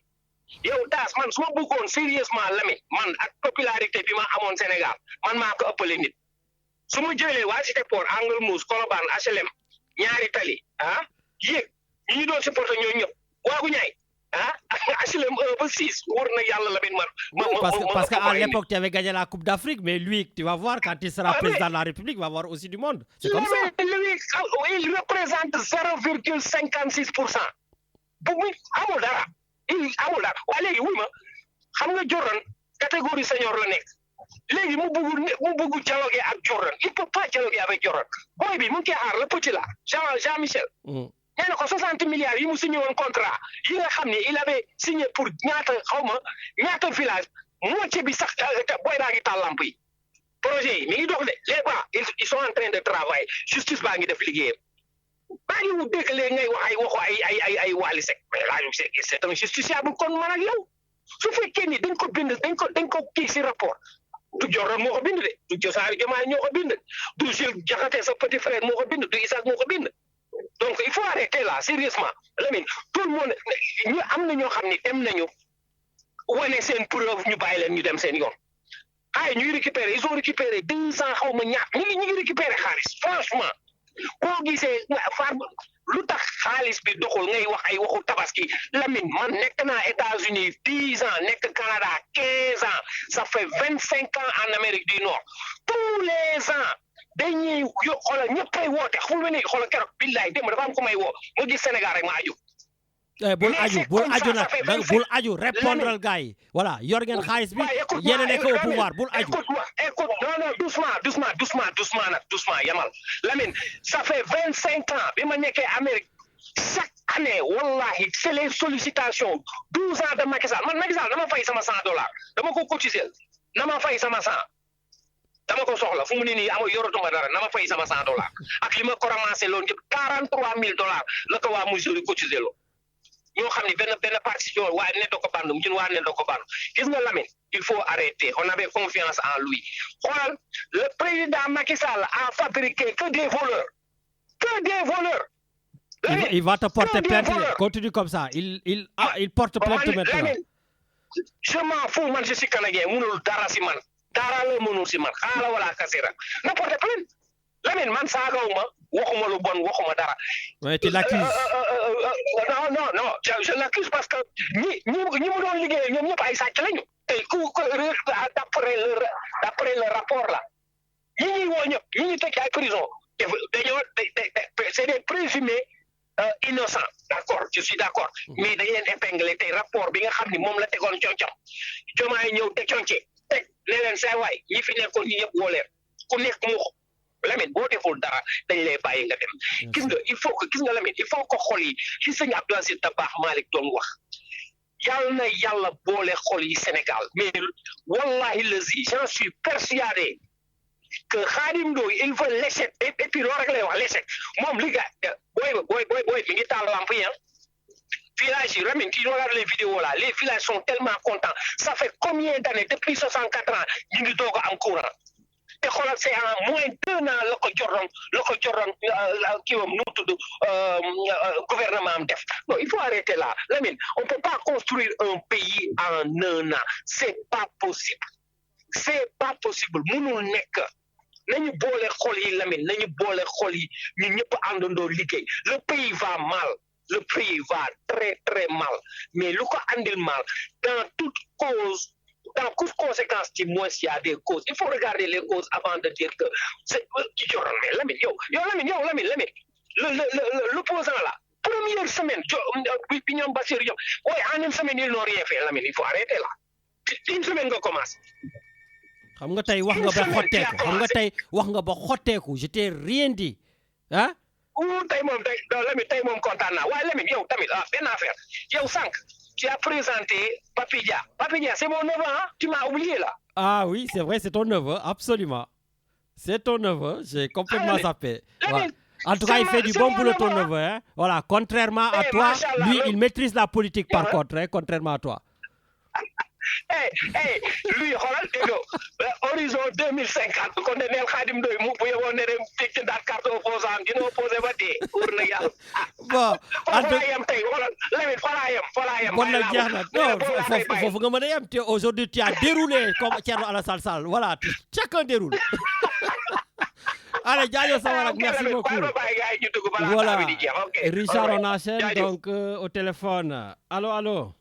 yow TAS man su ma bëggoon sérieusement Lamine man ak popularité bi ma amoon Sénégal man maa ko ëppale nit su ma jëlee waa Cité Port Angle Mousse Colobane HLM ñaari tali yéeg ñu doon supporter ñoo ñëpp waagu ñaay HLM 1 ba 6 wóor na yàlla Lamine man parce qu'à l'époque tu avais gagné la Coupe d'Afrique mais lui tu vas voir quand il sera président de la République il va voir aussi du monde c'est comme ça lui il représente 0,56% bu muy amul dara waa léegi wuy ma xam nga Jordan catégorie senior la nekk léegi mu bëgg dialoguer ak Jordan il peut pas dialoguer avec Jordan boy bi mu ngi koy xaar le petit là Jean Michel nee na ko 60 milliards yi mu signé woon contrat yi nga xam ne il avait signé pour ñaata village moitié bi sax boy baa ngi taal lamp yi projet yi mi ngi dox de les gars ils sont en train de travailler justice baa ngi def liggéeyam baa ngi wu dégg léegi ngay wax ay waxu ay Wally Seck mais là c'est un justiciable kon man ak yow su fekkee ni dañ ko kii si rapport du Jordan moo ko bind de du Josaari Jomaay ñoo ko bind du Jules Diakhaté sa petit frère moo ko bind du Isaac moo ko bind donc il faut arrêter là sérieusement Lamine tout le monde ñu am na ñoo xam ne dem nañu wane seen preuve ñu bàyyi leen ñu dem seen yoon ñuy récupérer ils ont récupéré 200 xaw ma ñaar ñu ngi récupérer xaalis franchement boo gisee lu tax xaalis bi doxul ngay wax ay waxu tabaski Lamine man nekk naa États-Unis 10 ans nekk Canada 15 ans ça fait 25 ans en Amérique du Nord tous les ans dañuy xoolal ñëppay woote xul ma ni xoolal keroog billaay démb dafa am ko may woo ma gis Sénégal rek ma aju bul aju nag bul aju répondre gars yi voilà yor ngeen xaalis bi yéen a nekk au pouvoir bul aju écoute non doucement yamal Lamine ça fait 25 ans bi ma nekkee Amérique chaque année wallahi c'est les sollicitations 12 ans de Macky Sall dama fay sama $100 dama ko cotiser dama fay sama 100 dama ko soxla fu mu ne nii yoratuma dara na ma fay sama $100 ak li ma ko ramassé loon yëpp $43,000 la ko waa Missouri cotiser loo ñoo xam ne benn partition waa Neto ko bandu ñun waa Neto ko bandu gis nga Lamine il faut arrêter on avait confiance en lui xoolal le président Macky Sall a fabriqué que des voleurs il va te porter plainte continue comme ça il porte plainte maintenant je m'en fous man je suis canadien mënul dara si man dara la mënul si man xaala wala kasira na porter plainte Lamine man saagawuma waxuma lu bon waxuma dara. Ouais, tu l'accuses. Non, je l'accuse parce que ñi mu doon liggéey ñoom ñëpp ay sàcc lañu. tey d'après le rapport là ñi ñuy woo ñëpp ñi ñuy tëj ay prison c'est des présumés innocents d'accord je suis d'accord mais dañ leen épinglé tey rapport bi nga xam ni moom la tegoon concom Diomaye ñëw te conce teg ne leen saa waay ñi fi nekkoon ñi ñëpp woo leen ku nekk mu Lamine boo deful dara dañ lay bàyyi nga dem gis nga Lamine il faut que xol yi li sëñ Abdou Aziz Dabakh Malick doon wax yàlla na yàlla boole xol yi Sénégal mais wallahi lazi j'en suis persuadé que Khadim Ndoye il veut l'échec et puis loolu rek lay wax l'échec moom li nga booy mi ngi taal lamp yi village yi Lamine tu regardes les vidéos là les villages sont tellement contents ça fait combien d'années depuis 64 ans ñu ngi doog a am courant te xoolal c'est en moins d'1 an la ko Jordan kiiwam nu tudd gouvernement am def non il faut arrêter là Lamine on peut pas construire un pays en 1 an c'est pas possible mënul nekk nañu boole xol yi Lamine nañu boole xol yi ñu ñëpp àndandoo liggéey le pays va mal le pays va très très mal mais lu ko andil mal dans toute conséquence du moins il y a des causes il faut regarder les causes avant de dire que c'est mais Lamine yow Lamine l'opposant là premier première semaine bi ñoom Bassirou Diop en une semaine ils n'ont rien fait Lamine il faut arrêter là une semaine nga commencé. xam nga tey wax nga ba xotteeku xam nga tey wax nga ba xotteeku je t'ai rien dit ah. tey moom Lamine tey moom kontaan naa waaye Lamine yow tamit benn affaire yow sànq tu as présenté Papi Dia c'est mon neveu hein tu m'as oublié là. Ah oui c'est vrai c'est ton neveu absolument c'est ton neveu j'ai complètement zappé. Voilà. En tout cas il fait du bon boulot ton neveu hein. Voilà contrairement à toi lui il maîtrise la politique par contre hein, contrairement à toi. Lui xoolal dégg horizon 2050 kon de neel Khadim Ndoye mu bu yeboo ne dem ci ndaat carte opposant dina opposé ba dee wóor na yàlla. Bon falaa yem tey xoolal Lamine falaa yem bon nag jeex na non foofu nga mën a yem te aujourd'hui tu as déroulé comme Thierno Alassane Sall voilà chacun déroule. Allez jaajëf sama rak merci beaucoup. Voilà Richard on enchaîne donc au téléphone allô.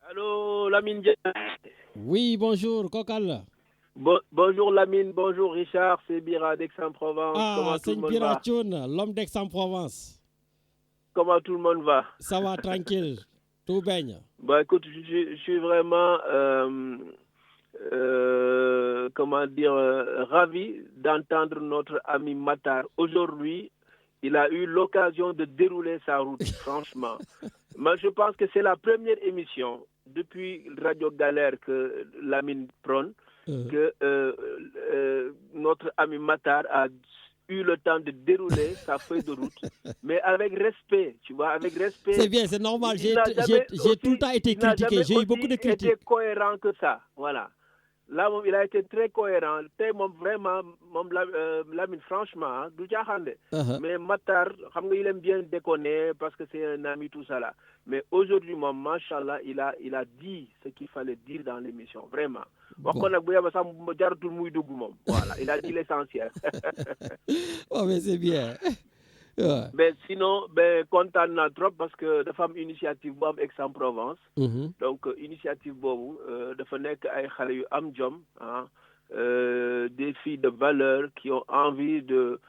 Allô, Lamine Diagne. Oui, bonjour, Kokal. Bonjour Lamine, bonjour Richard, c'est Bira d'Aix-en-Provence. Ah, c'est Bira Tchoun, l'homme d'Aix-en-Provence. Comment tout le monde va? Ça va, tranquille, tout baigne. Bah écoute, je suis vraiment, ravi d'entendre notre ami Matar. Aujourd'hui, il a eu l'occasion de dérouler sa route, franchement. Moi, je pense que c'est la première émission depuis Radio Galère que Lamine prône, que notre ami Matar a eu le temps de dérouler sa feuille de route, mais avec respect, tu vois, avec respect. C'est bien, c'est normal, j'ai tout le temps été critiqué, j'ai eu beaucoup de critiques. Il était cohérent que ça, voilà. Là, il a été très cohérent. Vraiment, Lamine, franchement, du jaaxande. Mais Matar, il aime bien déconner parce que c'est un ami, tout ça là. Mais aujourd'hui, machallah, il a dit ce qu'il fallait dire dans l'émission, vraiment. Voilà, il a dit l'essentiel. Oh, mais c'est bien. Ouais. Mais sinon, content na trop parce que dafa am initiative bu am Aix-en-Provence. Donc initiative boobu dafa nekk ay xale yu am jom des filles de valeur qui ont envie de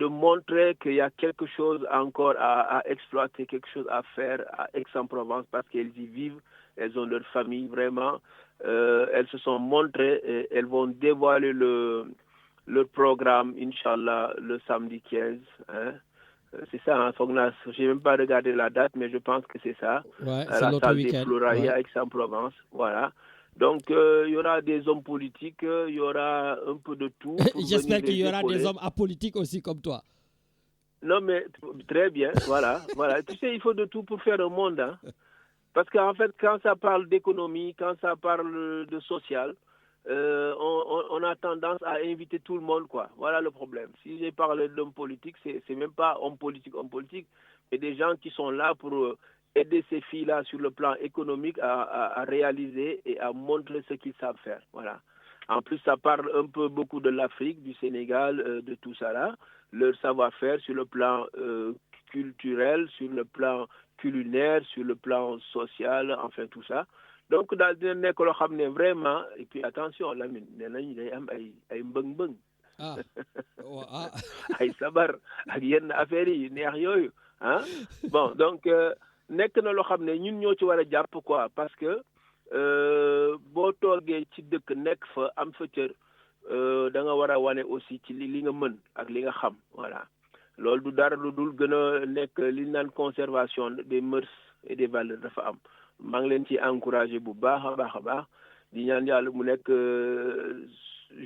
montrer qu'il y a quelque chose encore à exploiter, quelque chose à faire à Aix-en-Provence parce qu'elles y vivent, elles ont leur famille vraiment. Elles se sont montrées et elles vont dévoiler leur programme, Inch'Allah, le samedi 15. Hein. C'est ça, hein, je n'ai même pas regardé la date, mais je pense que c'est ça. Ouais, à la salle des Florailles à Aix-en-Provence. Voilà. Donc, il y aura des hommes politiques, il y aura un peu de tout. J'espère qu'il y aura des hommes apolitiques aussi comme toi. Non, mais très bien, voilà. Tu sais, il faut de tout pour faire un monde. Hein. Parce qu'en fait, quand ça parle d'économie, quand ça parle de social, on a tendance à inviter tout le monde, quoi. Voilà le problème. Si j'ai parlé d'hommes politiques, c'est même pas hommes politiques, mais des gens qui sont là pour aider ces filles-là sur le plan économique à réaliser et à montrer ce qu'ils savent faire. Voilà. En plus, ça parle un peu beaucoup de l'Afrique, du Sénégal, de tout ça là, leur savoir-faire sur le plan culturel, sur le plan culinaire, sur le plan social, enfin tout ça. Donc daal dina nekk loo xam ne vraiment et puis attention Lamine nee nañ day am ay mbëng-mbëng ay sabar ak yenn affaires yi neex yooyu bon donc nekk na loo xam ne ñun ñoo ci war a jàpp quoi parce que boo toogee ci dëkk nekk fa am fa cër da nga war a wane aussi ci li nga mën ak li nga xam voilà loolu du dara lu dul gën a nekk li naan conservation des mœurs et des valeurs dafa am maa ngi leen ci encouragé bu baax a baax di ñaan yàlla mu nekk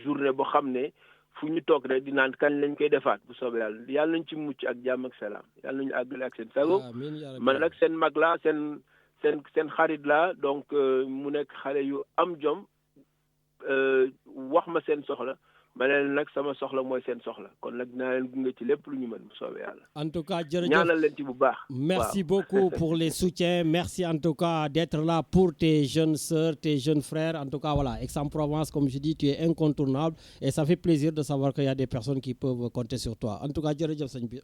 journée boo xam ne fu ñu toog rek di naan kañ lañ koy defaat bu soobee yàlla nañ ci mucc ak jàmm ak salaam yàlla nañu àggale ak seen sago man nag seen mag la seen xarit la donc mu nekk xale yu am jom wax ma seen soxla ma ne leen nag sama soxla mooy seen soxla kon nag dinaa leen gunge ci lépp lu ñu mën bu soobee yàlla. En tout cas jërëjëf ñaanal leen ci bu baax. Merci beaucoup pour les soutiens. Merci en tout cas d'être là pour tes jeunes sœurs, tes jeunes frères. En tout cas voilà, Aix-en-Provence comme je dis, tu es incontournable et ça fait plaisir de savoir qu'il y a des personnes qui peuvent compter sur toi. En tout cas jërëjëf sëñ bi.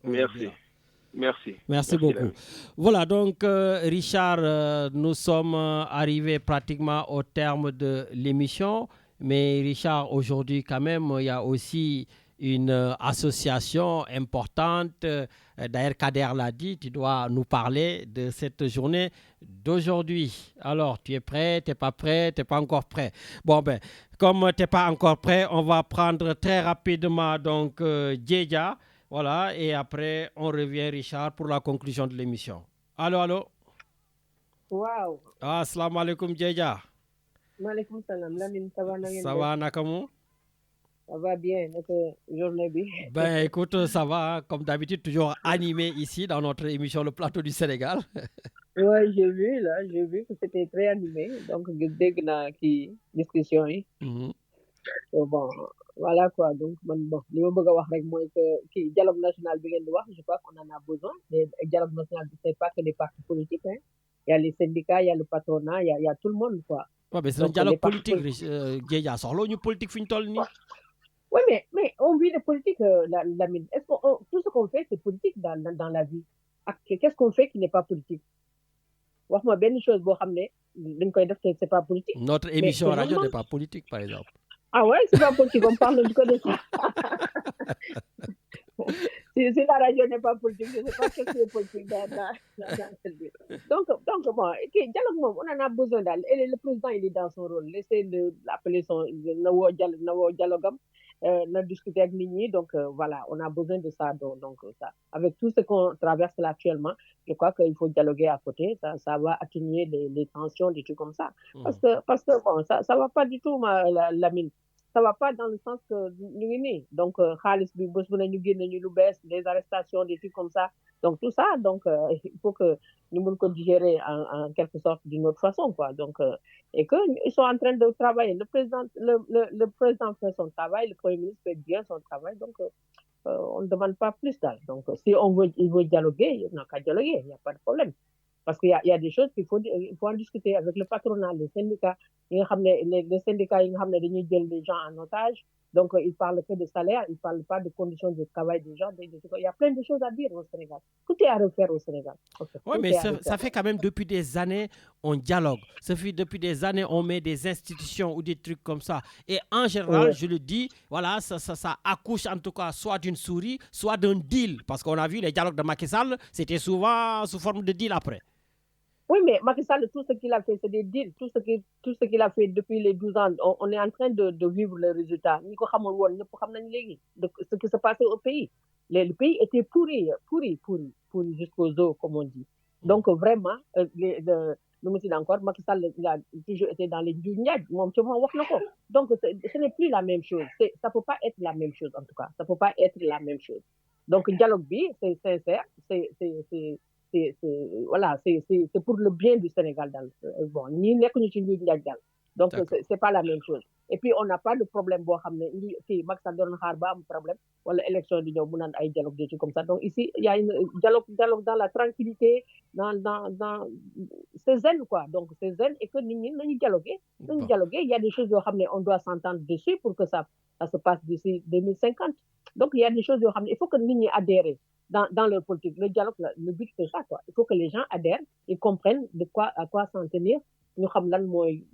Merci beaucoup. Voilà donc Richard, nous sommes arrivés pratiquement au terme de l'émission. Mais Richard, aujourd'hui quand même, il y a aussi une association importante. D'ailleurs, Kader l'a dit, tu dois nous parler de cette journée d'aujourd'hui. Alors, tu es prêt, tu n'es pas prêt, tu n'es pas encore prêt. Bon, ben, comme tu n'es pas encore prêt, on va prendre très rapidement donc Djedja. Voilà, et après, on revient, Richard, pour la conclusion de l'émission. Allô? Wow. Assalamu alaikum, Djedja. Maaleykum salam. Lamine, ça va? Ça va, nakamu? Ça va bien, notre journée. Ben écoute, ça va, comme d'habitude, toujours animé ici dans notre émission Le Plateau du Sénégal. Oui, j'ai vu que c'était très animé. Donc, dès que la discussion, bon, voilà quoi. Donc, bon, li ma bëgg a wax rek mooy que dialogue national bi ngeen di wax, je crois qu'on en a besoin. Mais dialogue national, c'est pas que les partis politiques. Hein. Il y a les syndicats, il y a le patronat, il y a tout le monde, quoi. Ouais, mais c'est un dialogue politique, Djedja. Soxla ñu politique fi ñu toll nii. Oui, mais on vit de politique, Lamine. Est-ce que tout ce qu'on fait, c'est politique dans la vie? Qu'est-ce qu'on fait qui n'est pas politique? Wax-moi benn chose boo xam ne dañ koy def c'est pas politique. Notre émission radio n'est pas politique, par exemple. Ah ouais, c'est pas politique, on parle du code de ça. Si la radio n'est pas politique, je ne sais pas ce qui est politique dans cette ville. Donc bon, dialogue, on en a besoin d'aller. Et le président, il est dans son rôle. Laissez l'appeler son dialogue, discuter avec Nini. Donc voilà, on a besoin de ça. Donc ça. Avec tout ce qu'on traverse là actuellement, je crois qu'il faut dialoguer à côté. Ça va atténuer les tensions, des trucs comme ça. Parce que bon, ça va pas du tout, la mine. Ça va pas dans le sens que ñu ngi nii donc xaalis bi bés bu ne ñu génne ñu lu bees, des arrestations, des trucs comme ça. Donc tout ça, donc il faut que ñu mën ko digérer en quelque sorte d'une autre façon, quoi. Donc et que ils sont en train de travailler. Le président fait son travail, le premier ministre fait bien son travail. Donc on ne demande pas plus d'âge. Donc si il veut dialoguer, il n'a qu'à dialoguer, il n'y a pas de problème. Parce qu'il y a des choses qu'il faut en discuter avec le patronat, les syndicats. Les syndicats, ils dañuy jël les gens en otage. Donc, ils ne parlent que de salaire, ils ne parlent pas de conditions de travail des gens. Il y a plein de choses à dire au Sénégal. Tout est à refaire au Sénégal. Oui, mais ça fait quand même depuis des années, on dialogue. Ça fait depuis des années, on met des institutions ou des trucs comme ça. Et en général, je le dis, voilà, ça accouche en tout cas soit d'une souris, soit d'un deal. Parce qu'on a vu les dialogues de Macky Sall, c'était souvent sous forme de deal après. Oui, mais Macky Sall, tout ce qu'il a fait, c'est des deals. Tout ce qu'il a fait depuis les 12 ans, on est en train de vivre les résultats. Ce qui se passait au pays. Le pays était pourri jusqu'aux os, comme on dit. Donc, vraiment, encore, Macky Sall il a toujours été dans les djungnads. Donc, ce n'est plus la même chose. Ça ne peut pas être la même chose, en tout cas. Ça ne peut pas être la même chose. Donc, le dialogue, c'est sincère, voilà, c'est pour le bien du Sénégal. Bon, donc c'est pas la même chose. Et puis on n'a pas de problème Macky Sall doon xaar ba am problème wala élection di ñëw mu naan ay dialogue des trucs comme ça. Donc ici il y a un dialogue dans la tranquillité, dans c'est zen, quoi. Donc c'est zen, et que nit ñi nañu dialoguer. Il y a des choses on doit s'entendre dessus pour que ça se passe d'ici 2050. Donc il y a des choses il faut que nit ñi adhèrent dans leur politique. Le dialogue, le but, c'est ça, quoi. Il faut que les gens adhèrent et comprennent à quoi s'en tenir. Nous savons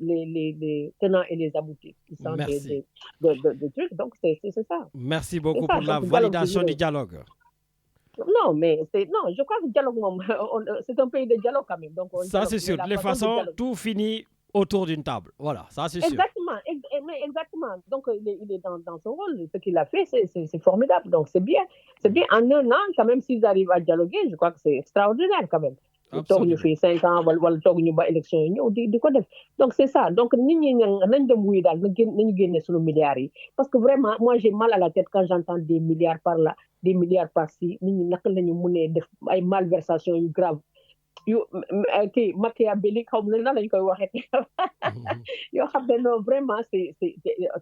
les tenants et les aboutissants de trucs. Donc, c'est ça. Merci beaucoup pour la validation du dialogue. Non, mais je crois que le dialogue, c'est un pays de dialogue quand même. Donc ça, c'est sûr. De toute façon, tout finit autour d'une table. Voilà, ça c'est sûr. Exactement. Donc il est dans son rôle. Ce qu'il a fait, c'est formidable. Donc c'est bien. En un an, quand même, s'ils arrivent à dialoguer, je crois que c'est extraordinaire quand même. Absolument. 5 ans, élection. Donc c'est ça. Donc parce que vraiment, moi j'ai mal à la tête quand j'entends des milliards par là, des milliards par-ci. Des malversations graves. Machiavélique, vraiment,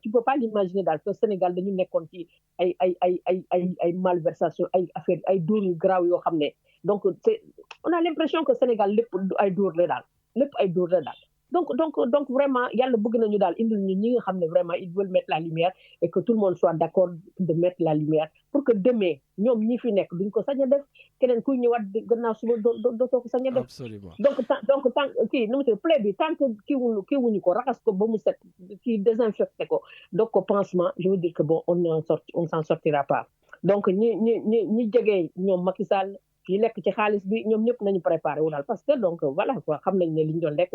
tu peux pas l'imaginer dans le Sénégal dañu nekkoon ci ay malversation, ay affaire ay dóor yu grave yoo xam ne. Donc on a l'impression que Sénégal lépp ay dóor la daal. donc vraiment yàlla bëgg nañu daal indil ñu ñi nga xam ne vraiment ils veulent mettre la lumière et que tout le monde soit d'accord de mettre la lumière pour que demain ñoom ñi fi nekk duñ ko sañ a def keneen kuy ñëwaat gannaaw suba dootoo ko sañ a def. Absolument. donc tant kii nu mu tudd plaie bi tant que kii wuñu ko raxas ko ba mu set kii désinfecté ko donc ko pansement je veux dire que bon on s'en sortira pas donc ñi jege ñoom Macky Sall yi lekk ci xaalis bi ñoom ñëpp nañu préparé wu daal parce que donc voilà quoi xam nañ ne li ñu doon lekk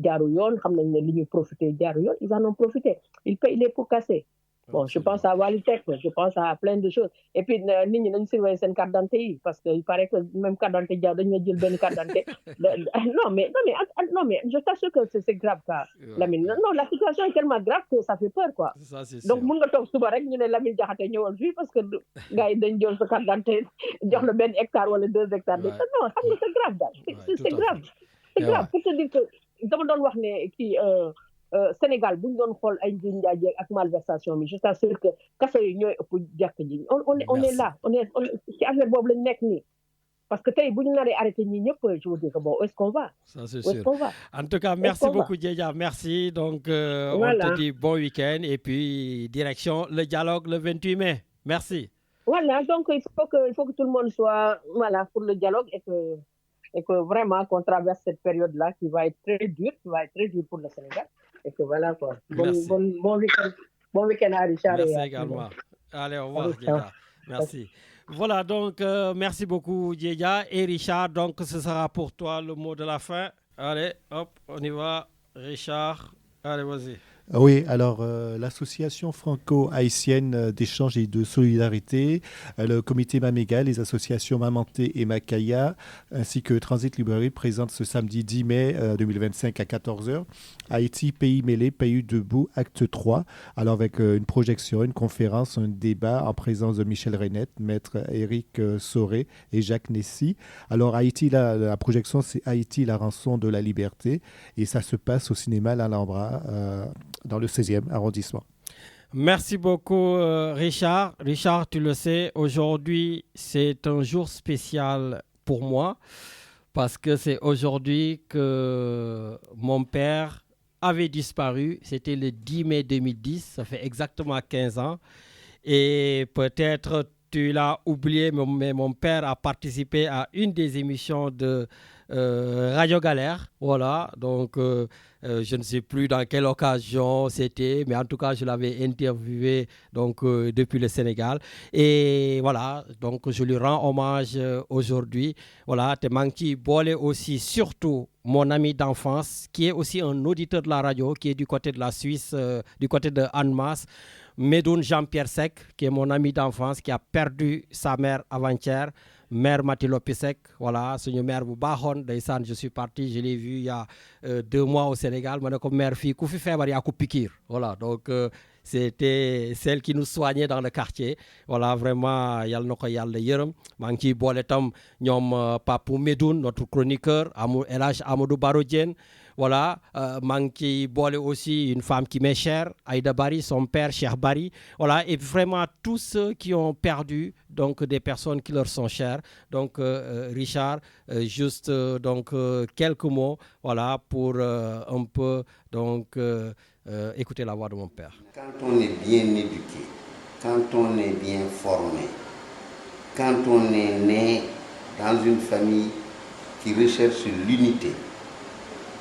jaaru yoon xam nañ ne li ñu profité jaaru yoon ils en ont profité ils payent les pots cassés. Bon, je pense à Walitech, je pense à plein de choses. Et puis, nit ñi nañu surveiller seen carte d'identité yi parce que il paraît que même carte d'identité jaaw dañu la jël benn carte d'identité. non mais je t'assure que c'est grave ça. Lamine non la situation est tellement grave que ça fait peur quoi. Ça, c'est donc mun nga toog suba rek ñu ne Lamine Diakhaté ñëwal fii parce que gars yi dañ jël sa carte d'identité jox la benn hectare wala 2 hectares. non xam nga c'est grave daal. c'est grave. C'est grave pour te dire que dama doon wax ne kii. Sénégal bu ñu doon xool ay njiñ njaaje ak malversation bi je t'assure que kaso yi ñooy ëpp jàkk ji on est là on est ci affaire boobu lañ nekk nii parce que tey bu ñu naree arrêté ñi ñëpp je veux dire que bon où est-ce qu'on va. Ça c'est sûr. Où est-ce qu'on va? En tout cas merci beaucoup Diédia, merci donc voilà. On te dit bon week-end et puis direction le dialogue le 28 mai. Merci. Voilà donc il faut que tout le monde soit voilà pour le dialogue et que vraiment qu'on traverse cette période là qui va être très dure pour le Sénégal. Et que voilà quoi. Bon week-end à Richard. Merci également. Allez, au revoir Diédia. Merci. Voilà donc merci beaucoup Diédia et Richard. Donc ce sera pour toi le mot de la fin. Allez, hop, on y va. Richard, allez, vas-y. Oui, alors l'association franco-haïtienne d'échange et de solidarité, le comité Maméga, les associations Mamanté et Makaya, ainsi que Transit Librairie présentent ce samedi 10 mai 2025 à 14h Haïti, pays mêlé, pays debout, acte 3. Alors avec une projection, une conférence, un débat en présence de Michel Reynette, maître Éric Soré et Jacques Nessy. Alors Haïti, la projection, c'est Haïti, la rançon de la liberté. Et ça se passe au cinéma L'Alhambra, dans le 16e arrondissement. Merci beaucoup Richard. Richard, tu le sais, aujourd'hui, c'est un jour spécial pour moi parce que c'est aujourd'hui que mon père avait disparu. C'était le 10 mai 2010, ça fait exactement 15 ans. Et peut-être tu l'as oublié, mais mon père a participé à une des émissions de Radio Galère. Voilà, donc je ne sais plus dans quelle occasion c'était, mais en tout cas, je l'avais interviewé donc, depuis le Sénégal. Et voilà, donc je lui rends hommage aujourd'hui. Voilà, Temanki Bolé aussi, surtout mon ami d'enfance, qui est aussi un auditeur de la radio, qui est du côté de la Suisse, du côté de Annemasse. Medoun Jean-Pierre Sec, qui est mon ami d'enfance, qui a perdu sa mère avant-hier, mère Mathilde Pisek. Voilà, c'est une mère Boubahon. Je suis parti, je l'ai vu il y a 2 mois au Sénégal. Je suis mère fille, Koufi Febar, Yakou Pikir. Voilà, donc c'était celle qui nous soignait dans le quartier. Voilà, vraiment, yal noko yal yerum. Manki boletam nyom Papou Medoun, notre chroniqueur, Elage Amadou Barodien. Voilà, Manki Bolé aussi, une femme qui m'est chère, Aïda Bari, son père, Cheikh Bari. Voilà, et vraiment tous ceux qui ont perdu donc, des personnes qui leur sont chères. Donc, Richard, juste donc, quelques mots voilà, pour un peu donc, écouter la voix de mon père. Quand on est bien éduqué, quand on est bien formé, quand on est né dans une famille qui recherche l'unité,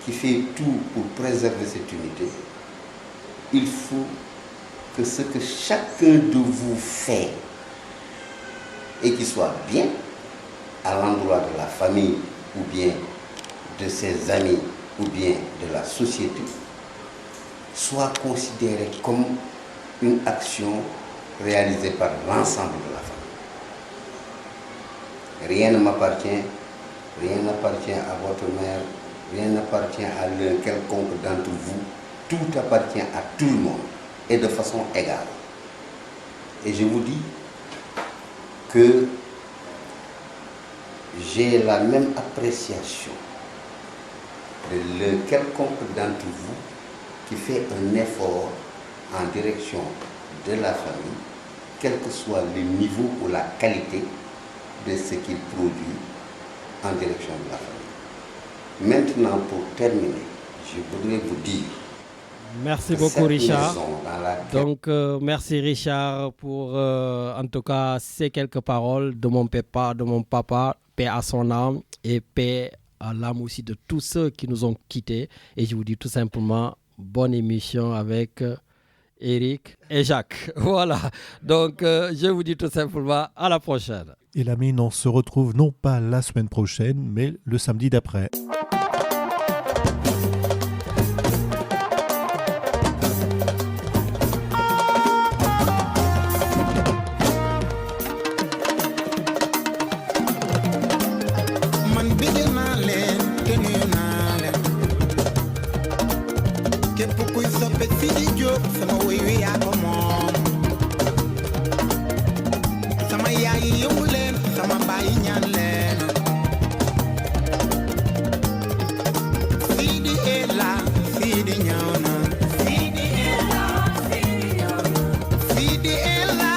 qui fait tout pour préserver cette unité, il faut que ce que chacun de vous fait et qui soit bien à l'endroit de la famille ou bien de ses amis ou bien de la société soit considéré comme une action réalisée par l'ensemble de la famille. Rien ne m'appartient, rien n'appartient à votre mère, rien n'appartient à l'un quelconque d'entre vous. Tout appartient à tout le monde et de façon égale. Et je vous dis que j'ai la même appréciation de l'un quelconque d'entre vous qui fait un effort en direction de la famille, quel que soit le niveau ou la qualité de ce qu'il produit en direction de la famille. Maintenant, pour terminer, je voudrais vous dire. Merci beaucoup Richard. Donc merci Richard pour en tout cas ces quelques paroles de mon papa, paix à son âme et paix à l'âme aussi de tous ceux qui nous ont quittés. Et je vous dis tout simplement bonne émission avec Eric et Jacques. Voilà, donc je vous dis tout simplement à la prochaine. Et Lamine, on se retrouve non pas la semaine prochaine, mais le samedi d'après. sama woy wi yaa ko moom sama yaay yëngu leen sama baay ñaan leen Sidi Ela Sidi ñëw na Sidi Ela Sidi ñëw na Sidi Ela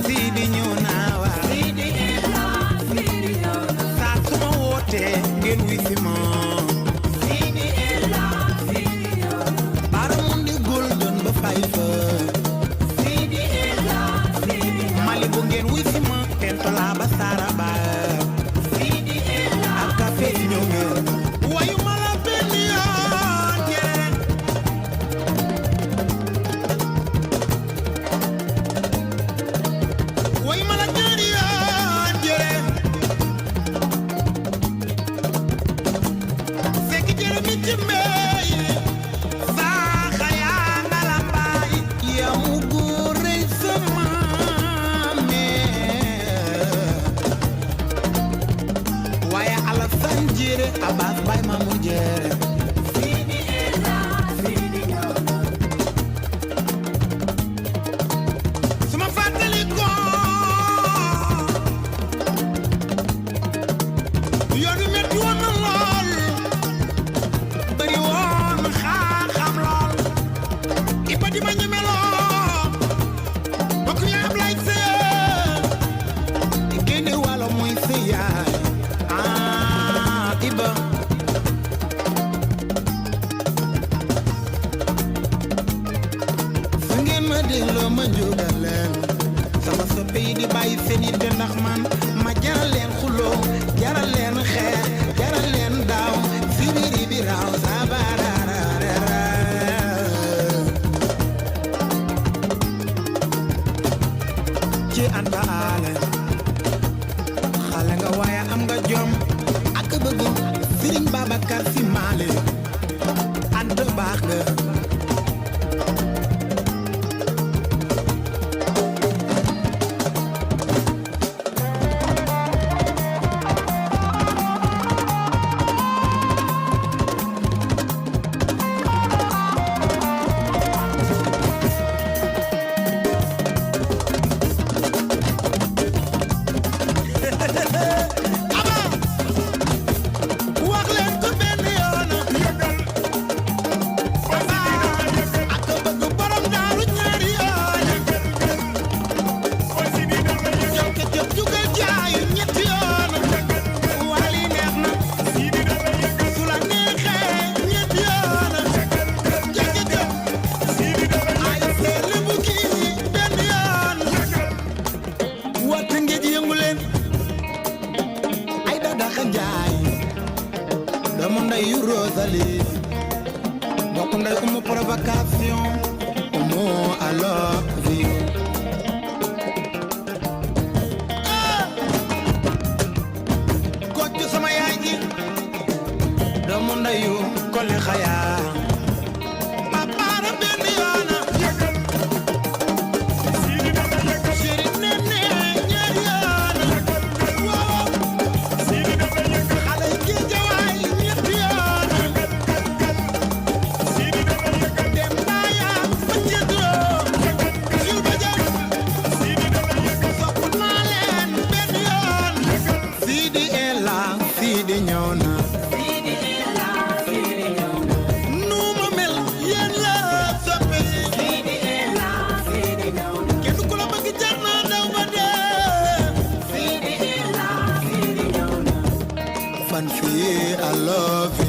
Sidi ñëw na waa Sidi Ela Sidi ñëw na saa su ma wootee ngeen wi si ma Abbas bay Mamour Diéré Sidi Ela Sidi ñëw na suma fàttali ko yoon wi metti woon na lool bari woon xam lool Iba di ma ñemeloo bokk ñu Ablaye Seye génne wàllo muy sëy yaay Iba su ngeen ma dégloo ma njugal leen sama soppe yi di bàyyi seen it de ndax man ma jaral leen xuloo jaral leen xeex jaral leen daaw sibiri bi raaw sabararara ci Anta Ale xale nga waaye am nga jom ak bëgg Serigne Babacar Sy Malick Anta baax nga I love you.